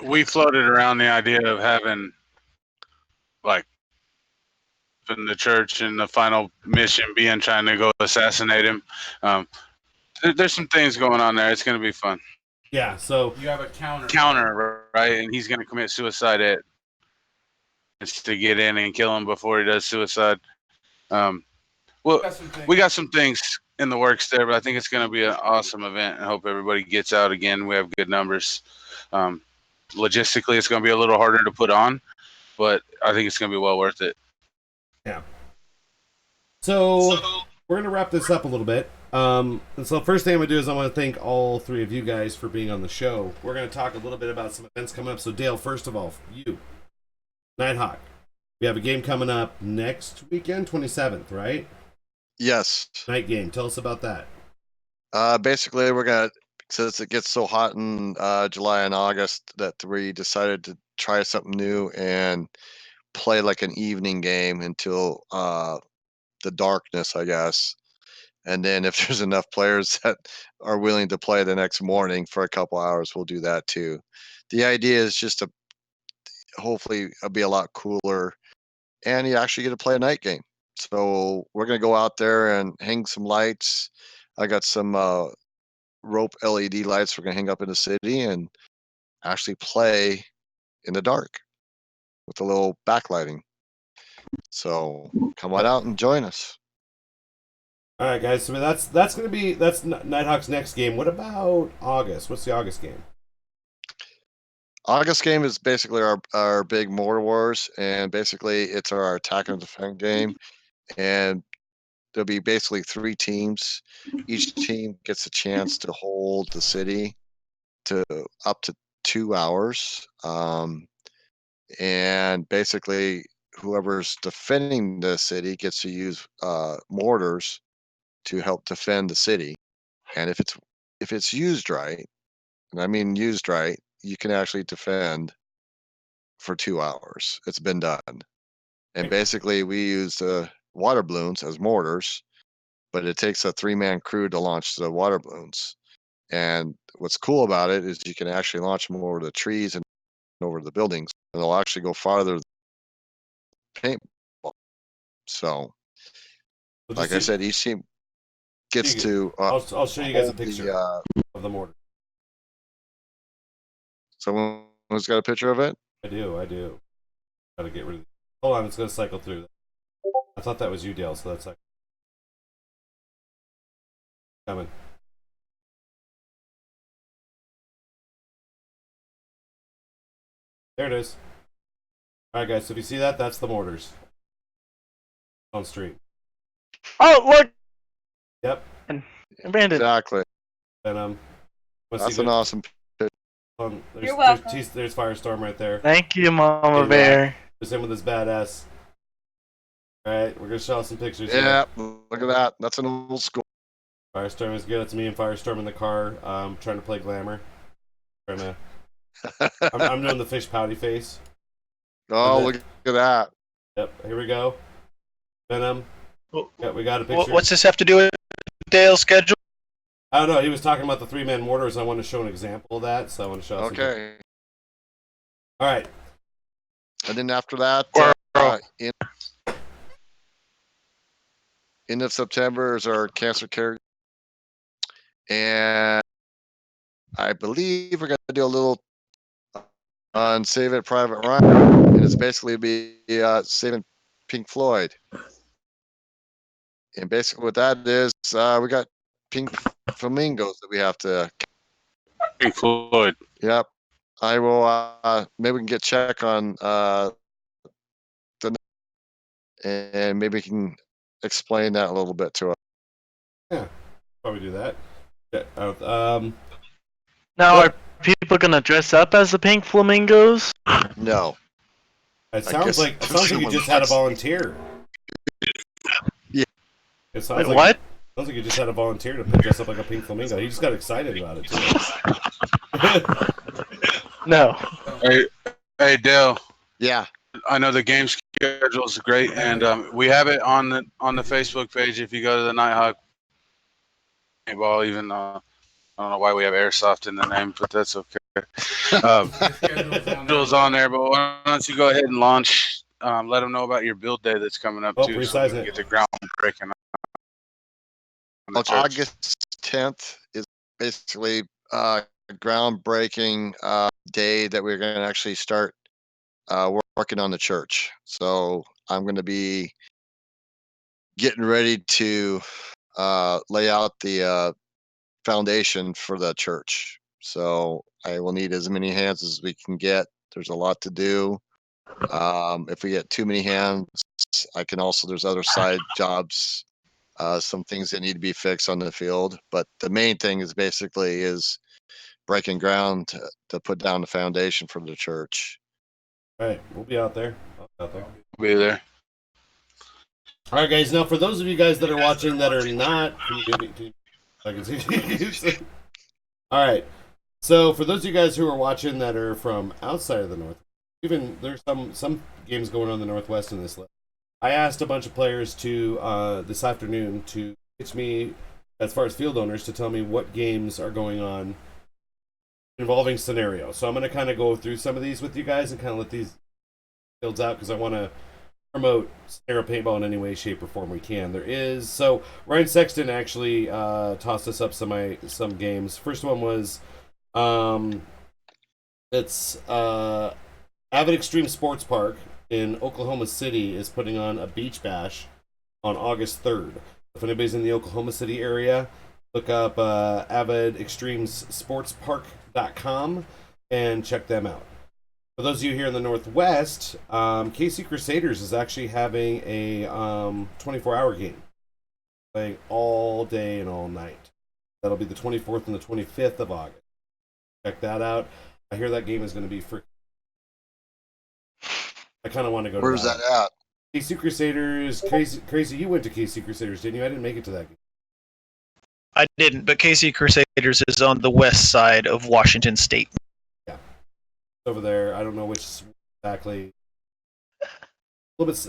We floated around the idea of having, like, in the church and the final mission being trying to go assassinate him. There's some things going on there. It's going to be fun. Yeah, so You have a counter. Counter, right? And he's going to commit suicide to get in and kill him before he does suicide. Well, we got some things in the works there, but I think it's going to be an awesome event. I hope everybody gets out again. We have good numbers. Logistically, it's going to be a little harder to put on, but I think it's going to be well worth it. Yeah. So we're gonna wrap this up a little bit. And so first thing I'm gonna do is I want to thank all three of you guys for being on the show. We're gonna talk a little bit about some events coming up. So Dale, first of all, you, Nitehawk, we have a game coming up next weekend, 27th, right? Yes. Night game. Tell us about that. Basically, we're gonna, since it gets so hot in July and August, that we decided to try something new and play like an evening game until the darkness, I guess. And then if there's enough players that are willing to play the next morning for a couple hours, we'll do that too. The idea is just to hopefully be a lot cooler, and you actually get to play a night game. So we're gonna go out there and hang some lights. I got some rope LED lights we're gonna hang up in the city and actually play in the dark with a little backlighting. So come on out and join us. All right, guys. So that's Nighthawk's next game. What about August? What's the August game? August game is basically our big Mortar Wars, and basically it's our attack and defend game. And there'll be basically 3 teams. Each team gets a chance to hold the city to up to 2 hours. And basically whoever's defending the city gets to use mortars to help defend the city. And if it's used right, and I mean used right, you can actually defend for 2 hours. It's been done. And basically we use water balloons as mortars, but it takes a 3-man crew to launch the water balloons. And what's cool about it is you can actually launch them over the trees and over the buildings, and they'll actually go farther than paintball. So, like I said, each team gets to. I'll show you guys a picture of the mortar. Someone who's got a picture of it? I do. Gotta get rid of it. Hold on, it's gonna cycle through. I thought that was you, Dale, so that's like coming. There it is. Alright guys, so if you see that, that's the mortars. On stream. Oh, look! Yep. And Brandon. Exactly. And that's an awesome picture. You're welcome. There's Firestorm right there. Thank you, Mama Bear. There's him with his badass. Alright, we're gonna show some pictures Yeah, here. look at that. That's an old school. Firestorm is good. It's me and Firestorm in the car, trying to play Glamour. I'm doing the fish pouty face. Oh, look at that. Yep, here we go. Venom. Yeah, we got a picture. What's this have to do with Dale's schedule? I don't know. He was talking about the 3-man mortars. I want to show an example of that, so I want to show. Okay. All right. And then after that, end of September is our cancer care, and I believe we're gonna do a little on Save It Private Ryan, and it's basically be saving Pink Floyd. And basically what that is, we got pink flamingos that we have to. Pink Floyd. Yep. I will. Maybe we can get check on and maybe we can explain that a little bit to us. Yeah, probably do that. Yeah, now, are people gonna dress up as the pink flamingos? No. It sounds like you just had a volunteer. Yeah. It sounds like what? Sounds like you just had a volunteer to dress up like a pink flamingo. He just got excited about it too. No. Hey, Dale. Yeah. I know the game schedule is great, and we have it on the Facebook page. If you go to the Nitehawk Paintball, even I don't know why we have airsoft in the name, but that's okay. Schedule's on there, but why don't you go ahead and launch? Let them know about your build day that's coming up too. So we can get the ground breaking. August 10th is basically groundbreaking day that we're going to actually start working on the church. So I'm going to be getting ready to lay out the foundation for the church. So I will need as many hands as we can get. There's a lot to do. If we get too many hands, I can also, there's other side jobs, some things that need to be fixed on the field. But the main thing is basically is breaking ground to put down the foundation for the church. All right, we'll be out there. We'll be there. All right, guys. Now, for those of you guys that are watching that are not, I can see. All right. So, for those of you guys who are watching that are from outside of the North, even there's some games going on in the Northwest in this list. I asked a bunch of players to this afternoon to pitch me, as far as field owners, to tell me what games are going on involving scenario. So I'm going to kind of go through some of these with you guys and kind of let these fields out because I want to promote scenario paintball in any way, shape, or form we can. There is, so Ryan Sexton actually tossed us up some games. First one was it's Avid Extreme Sports Park in Oklahoma City is putting on a beach bash on August 3rd. If anybody's in the Oklahoma City area, look up avidextremesportspark.com and check them out. For those of you here in the Northwest, KC Crusaders is actually having a 24-hour game, playing all day and all night. That'll be the 24th and the 25th of August. Check that out. I hear that game is going to be free. I kind of want to go. Where's that at? KC Crusaders. Crazy, you went to KC Crusaders, didn't you? I didn't make it to that game. I didn't, but KC Crusaders is on the west side of Washington State. Yeah, over there. I don't know which exactly. A little bit.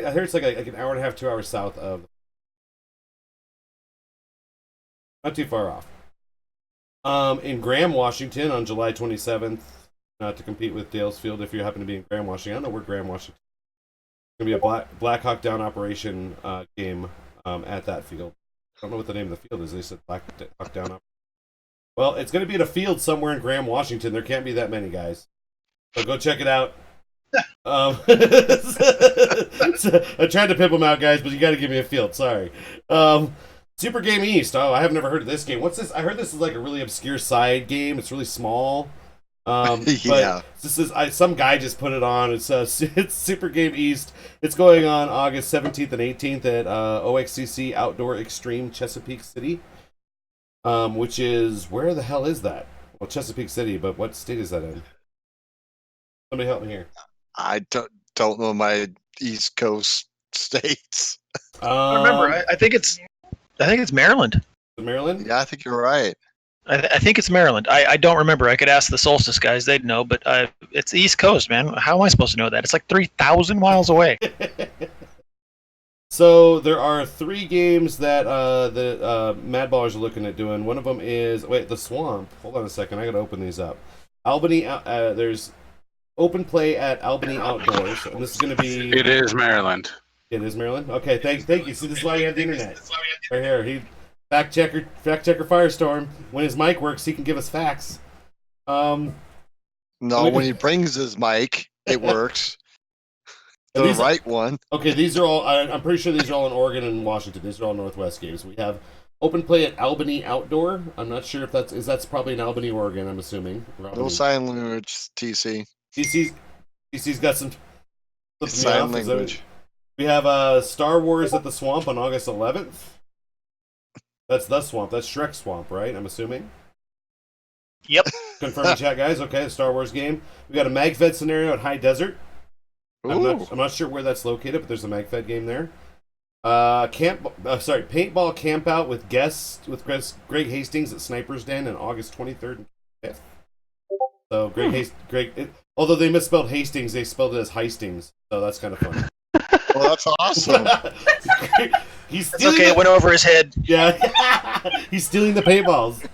I heard it's like an hour and a half, 2 hours south of. Not too far off. In Graham, Washington, on July 27th, not to compete with Dalesfield if you happen to be in Graham, Washington. I don't know where Graham, Washington. It's going to be a Black Hawk Down operation game at that field. I don't know what the name of the field is. They said Black Hawk Down. Well, it's going to be at a field somewhere in Graham, Washington. There can't be that many guys. So go check it out. I tried to pimp them out, guys, but you got to give me a field. Sorry. Super Game East. Oh, I have never heard of this game. What's this? I heard this is like a really obscure side game. It's really small. Yeah. But this is some guy just put it on. It's Super Game East. It's going on August 17th and 18th at OXCC Outdoor Extreme Chesapeake City. Which is, where the hell is that? Well, Chesapeake City, but what state is that in? Somebody help me here. I don't know my East Coast states. I remember. I think it's Maryland. Maryland? Yeah, I think you're right. I think it's Maryland. I don't remember. I could ask the Solstice guys; they'd know. But it's the East Coast, man. How am I supposed to know that? It's like 3,000 miles away. So there are 3 games that the Mad Ballers are looking at doing. One of them is the Swamp. Hold on a second. I got to open these up. Albany. There's open play at Albany Outdoors, and this is going to be. It is Maryland. It is Maryland. Okay, thank you. See, this is why you have the internet. Right here, fact checker Firestorm. When his mic works, he can give us facts. No, when he brings his mic, it works. The right one. Okay, these are all. I'm pretty sure these are all in Oregon and Washington. These are all Northwest games. We have open play at Albany Outdoor. I'm not sure if that's probably in Albany, Oregon. I'm assuming. No sign language, TC. TC's got some sign language. We have Star Wars at the Swamp on August 11th. That's the Swamp. That's Shrek Swamp, right? I'm assuming. Yep. Confirming chat, guys. Okay, Star Wars game. We got a MagFed scenario at High Desert. I'm not sure where that's located, but there's a MagFed game there. Paintball camp out with guests with Greg Hastings at Sniper's Den on August 23rd and 25th. So Greg, although they misspelled Hastings, they spelled it as Heistings. So that's kind of fun. Well, that's awesome. It's okay. It went over his head. Yeah, he's stealing the paintballs.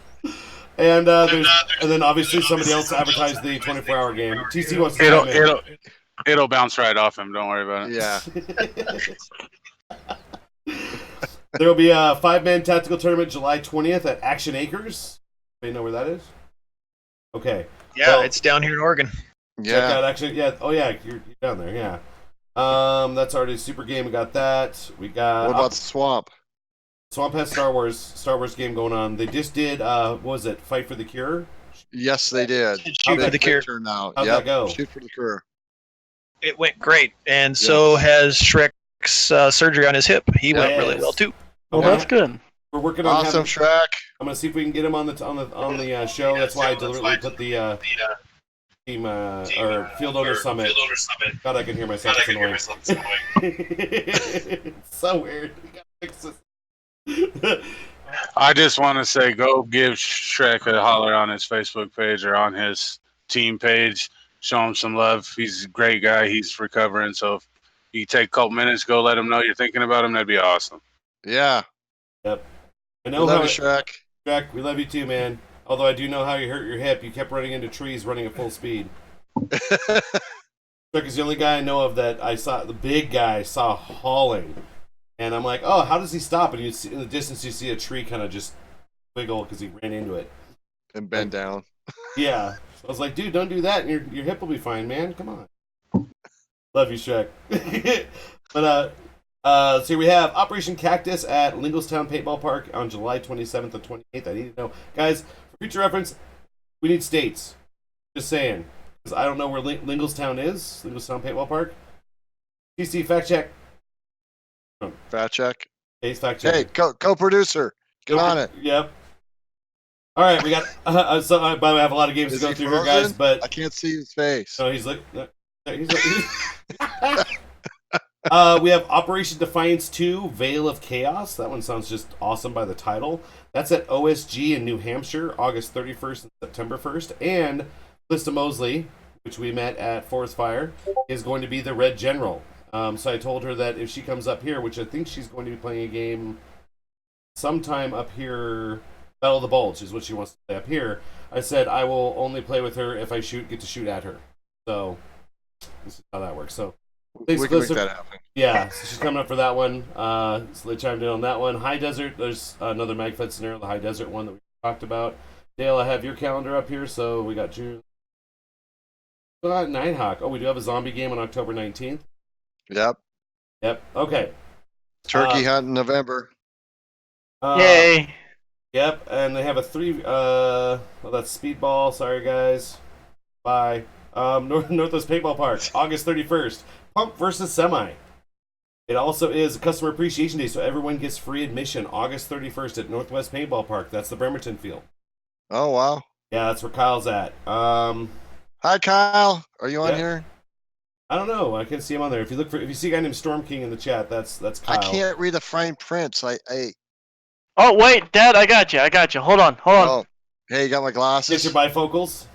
And and then obviously somebody else advertised the 24-hour game. TC wants to chime in. It'll bounce right off him. Don't worry about it. Yeah. There will be a 5-man tactical tournament July 20th at Action Acres. Anybody know where that is? Okay. Yeah, Well, it's down here in Oregon. check Yeah. out Action. Yeah. Oh yeah, you're down there. Yeah. That's already a super game. We got that. We got What about the swamp? Swamp has Star Wars game going on. They just did what was it? Fight for the Cure. Yes, they did. Shoot for the cure. Now. How'd Yep. that go? Shoot for the cure. It went great, and so has Shrek's surgery on his hip. He went Yes. really well too. Well, Okay. that's good. We're working on Awesome, having, Shrek. I'm gonna see if we can get him on the show. That's why I deliberately put the team or field owner summit. God, I can hear myself. It's annoying. It's so weird. We gotta fix this. I just want to say, go give Shrek a holler on his Facebook page or on his team page. Show him some love. He's a great guy. He's recovering. So if you take a couple minutes, go let him know you're thinking about him. That'd be awesome. Yeah. Yep. I We know love how you, Shrek. Jack, we love you too, man. Although I do know how you hurt your hip. You kept running into trees, running at full speed. Shrek is the only guy I know of that I saw. The big guy saw hauling, and I'm like, oh, how does he stop? And you see in the distance, you see a tree kind of just wiggle because he ran into it. And bend down. Yeah. So I was like, dude, don't do that, and your hip will be fine, man. Come on. Love you, Shrek. But so here we have Operation Cactus at Lingelstown Paintball Park on July 27th and 28th. I need to know, guys. For future reference, we need states. Just saying, because I don't know where Lingelstown is. Lingelstown Paintball Park. TC, fact check. Fat check. Ace, fact check. Hey, co-producer. Get on it. Yep. All right, we got. By the way, I have a lot of games Is to go he through here, guys. frozen? But I can't see his face. no, he's like. We have Operation Defiance 2, Veil of Chaos. That one sounds just awesome by the title. That's at OSG in New Hampshire, August 31st and September 1st. And Lista Mosley, which we met at Forest Fire, is going to be the Red General. So I told her that if she comes up here, which I think she's going to be playing a game sometime up here, Battle of the Bulge is what she wants to play up here. I said I will only play with her if I get to shoot at her. So this is how that works. So We can make that happen. yeah, so she's coming up for that one. So they chimed in on that one. High Desert, there's another MagFed scenario, the High Desert one that we talked about. Dale, I have your calendar up here, so we got June. Nitehawk. Oh, we do have a zombie game on October 19th. Yep. Yep, okay. Turkey hunt in November. Yay! Yep, and they have a well, that's Speedball. Sorry, guys. Bye. Northwest Paintball Park, August 31st. Pump versus Semi. It also is a Customer Appreciation Day, so everyone gets free admission August 31st at Northwest Paintball Park. That's the Bremerton field. Oh, wow. Yeah, that's where Kyle's at. Hi, Kyle. Are you on here? I don't know. I can see him on there. If you see a guy named Storm King in the chat, that's Kyle. I can't read the fine print, so I Oh wait, Dad, I got you. Hold on. Oh, hey, you got my glasses? Get your bifocals.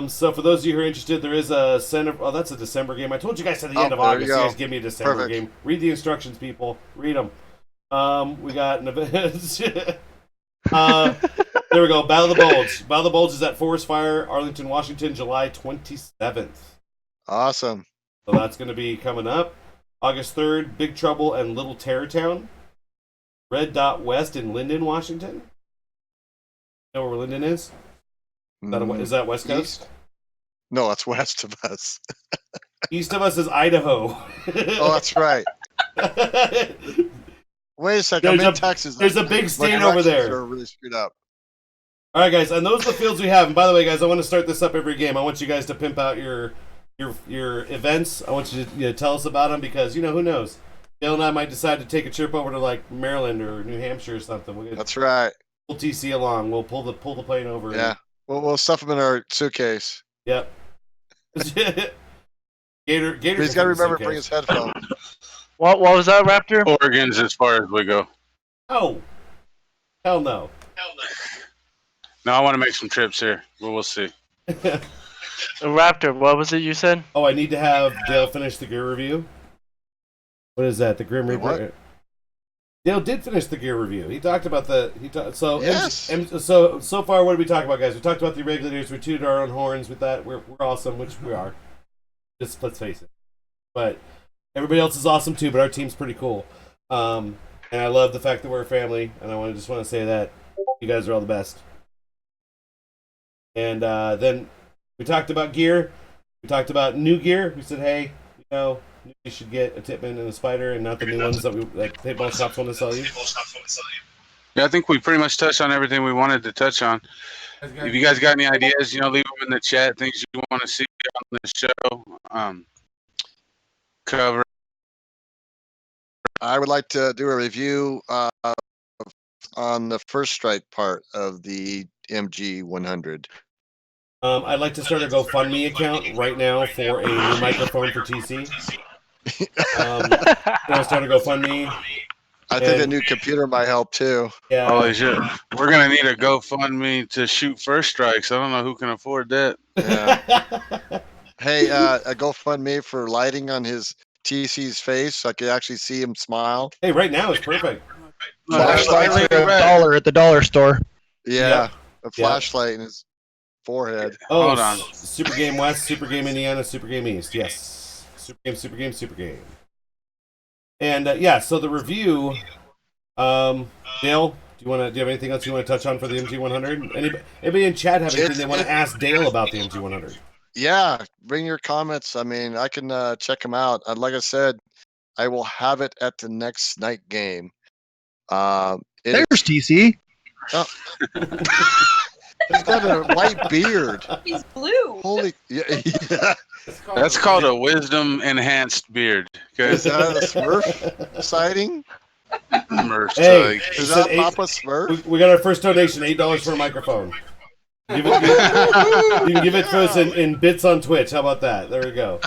So for those of you who are interested, there is a center. Oh, that's a December game. I told you guys at the end of August. You guys give me a December game. Read the instructions, people. Read them. We got an event. There we go. Battle of the Bulge. Battle of the Bulge is at Forest Fire, Arlington, Washington, July 27th. Awesome. So that's going to be coming up. August 3rd, Big Trouble and Little Terrortown. Red Dot West in Linden, Washington. Know where Linden is? Is that West Coast? No, that's west of us. East of us is Idaho. Oh, that's right. Wait a second. I'm in Texas. There's a big My state over there. directions are really screwed up. All right, guys, and those are the fields we have. And by the way, guys, I want to start this up every game. I want you guys to pimp out your events. I want you to tell us about them because who knows. Dale and I might decide to take a trip over to like Maryland or New Hampshire or something. That's right. Pull TC along. We'll pull the plane over. Yeah. We'll stuff them in our suitcase. Yep. Gator. He's got to remember to bring his headphones. What was that, Raptor? Oregon's as far as we go. Oh. Hell no. No, I want to make some trips here, but we'll see. Raptor, what was it you said? Oh, I need to have Dale finish the gear review. What is that? The Grim Reaper. What? Dale did finish the gear review. He talked about Yes. so far, what did we talk about, guys? We talked about the Irregulators. We tooted our own horns with that. We're awesome, which we are. Just let's face it. But everybody else is awesome too. But our team's pretty cool. And I love the fact that we're a family. And I just want to say that you guys are all the best. And then we talked about gear. We talked about new gear. We said, hey, you should get a Tipman and a Spider, and not the new ones that Paintball shops want to sell you. Yeah, I think we pretty much touched on everything we wanted to touch on. If you guys got any ideas, leave them in the chat. Things you want to see on the show. Cover. I would like to do a review on the first strike part of the MG100. I'd like to start a GoFundMe account right now for a new microphone for TC. I'll start a GoFundMe. I think a new computer might help too. Yeah. Holy shit. We're going to need a GoFundMe to shoot first strikes. I don't know who can afford that. Yeah. Hey, a GoFundMe for lighting on his TC's face so I could actually see him smile. Hey, right now it's perfect. Flashlights are $1 at the dollar store. Yeah, a flashlight in his forehead. Oh, hold on. Super Game West, Super Game Indiana, Super Game East. Yes. Super Game. And so the review, Dale, do you have anything else you want to touch on for the MG100? Anybody in chat have anything they want to ask Dale about the MG100? Yeah, bring your comments. I mean, I can check them out. Like I said, I will have it at the next night game. There's TC. Oh. He's got a white beard. He's blue. Holy, yeah. That's called a wisdom enhanced beard. Is that a Smurf sighting? Hey, is that Papa Smurf? We got our first donation, $8 for a microphone. You can give it to us in bits on Twitch. How about that? There we go.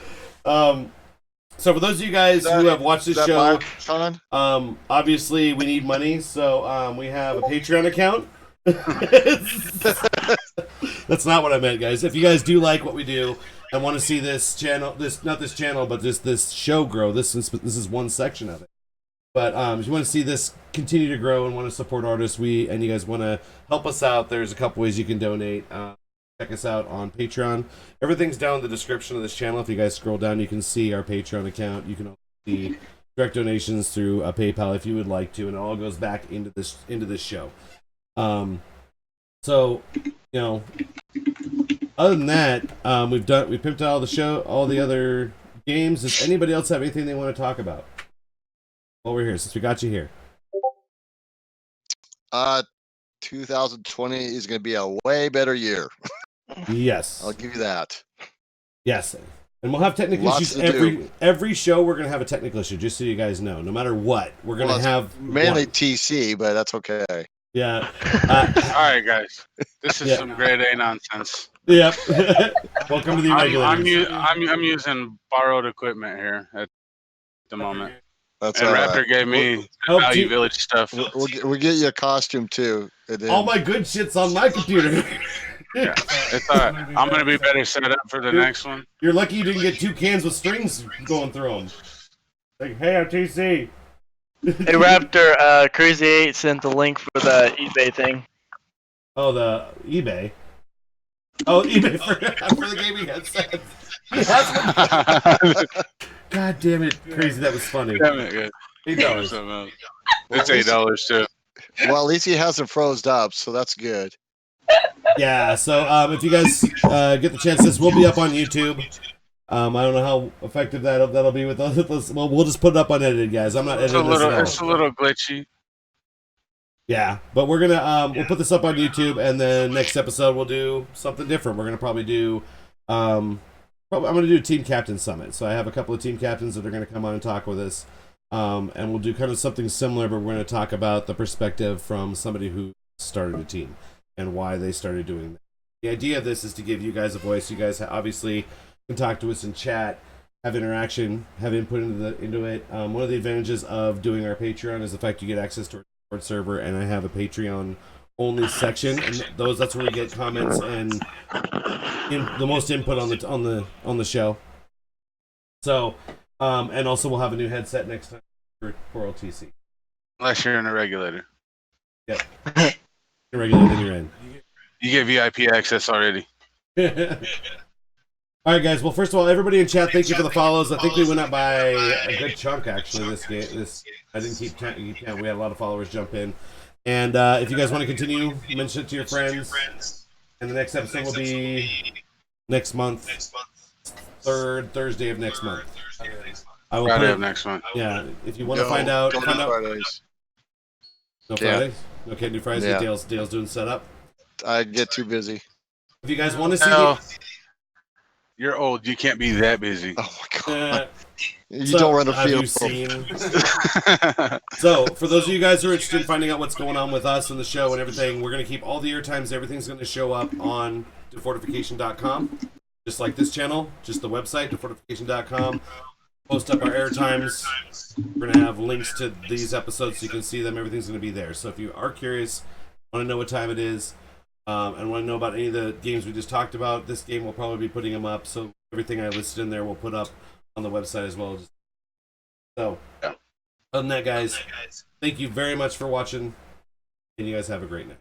So for those of you guys who have watched this show, obviously we need money, so we have a Patreon account. That's not what I meant, guys. If you guys do like what we do and want to see this channel, this show grow, this is one section of it. But if you want to see this continue to grow and want to support artists, and you guys want to help us out, there's a couple ways you can donate. Check us out on Patreon. Everything's down in the description of this channel. If you guys scroll down, you can see our Patreon account. You can also see direct donations through PayPal if you would like to, and it all goes back into this show. So, other than that, we've pimped out all the show, all the other games. Does anybody else have anything they want to talk about while we're here, since we got you here? 2020 is going to be a way better year. Yes, I'll give you that. Yes, and we'll have technical issues every show. We're going to have a technical issue, just so you guys know. No matter what, we're going to have mainly TC, but that's okay. Yeah. All right, guys. This is some grade A nonsense. Yep. Welcome to the Irregulators. I'm using borrowed equipment here at the moment. That's and all Raptor right. gave me Value Village stuff. We'll get you a costume too. All my good shit's on my computer. Yeah, it's all right. I'm gonna be better set up for the next one. You're lucky you didn't get 2 cans with strings going through them. Like, hey, I'm TC. Hey Raptor, Crazy 8 sent the link for the eBay thing. Oh, the eBay. Oh, eBay for the gaming headset. God damn it, Crazy! That was funny. Damn it, good. $8. It's $8 too. Well, at least he hasn't froze up, so that's good. Yeah. So, if you guys get the chance, this will be up on YouTube. I don't know how effective that'll be with us. Well, we'll just put it up unedited, guys. I'm not editing this at all. It's a little glitchy. Yeah, but we're gonna we'll put this up on YouTube, and then next episode we'll do something different. We're gonna probably do I'm gonna do a team captain summit. So I have a couple of team captains that are gonna come on and talk with us, and we'll do kind of something similar, but we're gonna talk about the perspective from somebody who started a team and why they started doing that. The idea of this is to give you guys a voice. You guys obviously can talk to us in chat, have interaction, have input into it. One of the advantages of doing our Patreon is the fact you get access to our Discord server, and I have a Patreon only section, and that's where we get comments and the most input on the show. So, and also we'll have a new headset next time for OTC. Unless you're an irregulator. Irregular, then you're in. You get VIP access already. All right, guys. Well, first of all, everybody in chat, thank you for the follows. I think we went up by a good chunk actually this game. I didn't keep count. We had a lot of followers jump in, and if you guys want to continue, mention it to your friends. And the next episode will be next month, third Thursday of next month. I will Friday put of next month. Yeah, if you want to find out, Don't do Fridays. No Yeah. Fridays. No, can't do Fridays. Yeah. Dale's doing setup. I get too busy. If you guys want to see, Hell, you're old. You can't be that busy. Oh my god. You so, don't run a have you field. seen? So, for those of you guys who are interested in finding out what's going on with us and the show and everything, we're going to keep all the air times. Everything's going to show up on defortification.com, just like this channel, just the website, defortification.com. Post up our air times. We're going to have links to these episodes so you can see them. Everything's going to be there. So if you are curious, want to know what time it is, and want to know about any of the games we just talked about, this game will probably be putting them up. So everything I listed in there we'll put up on the website as well. So, other than that, guys, thank you very much for watching, and you guys have a great night.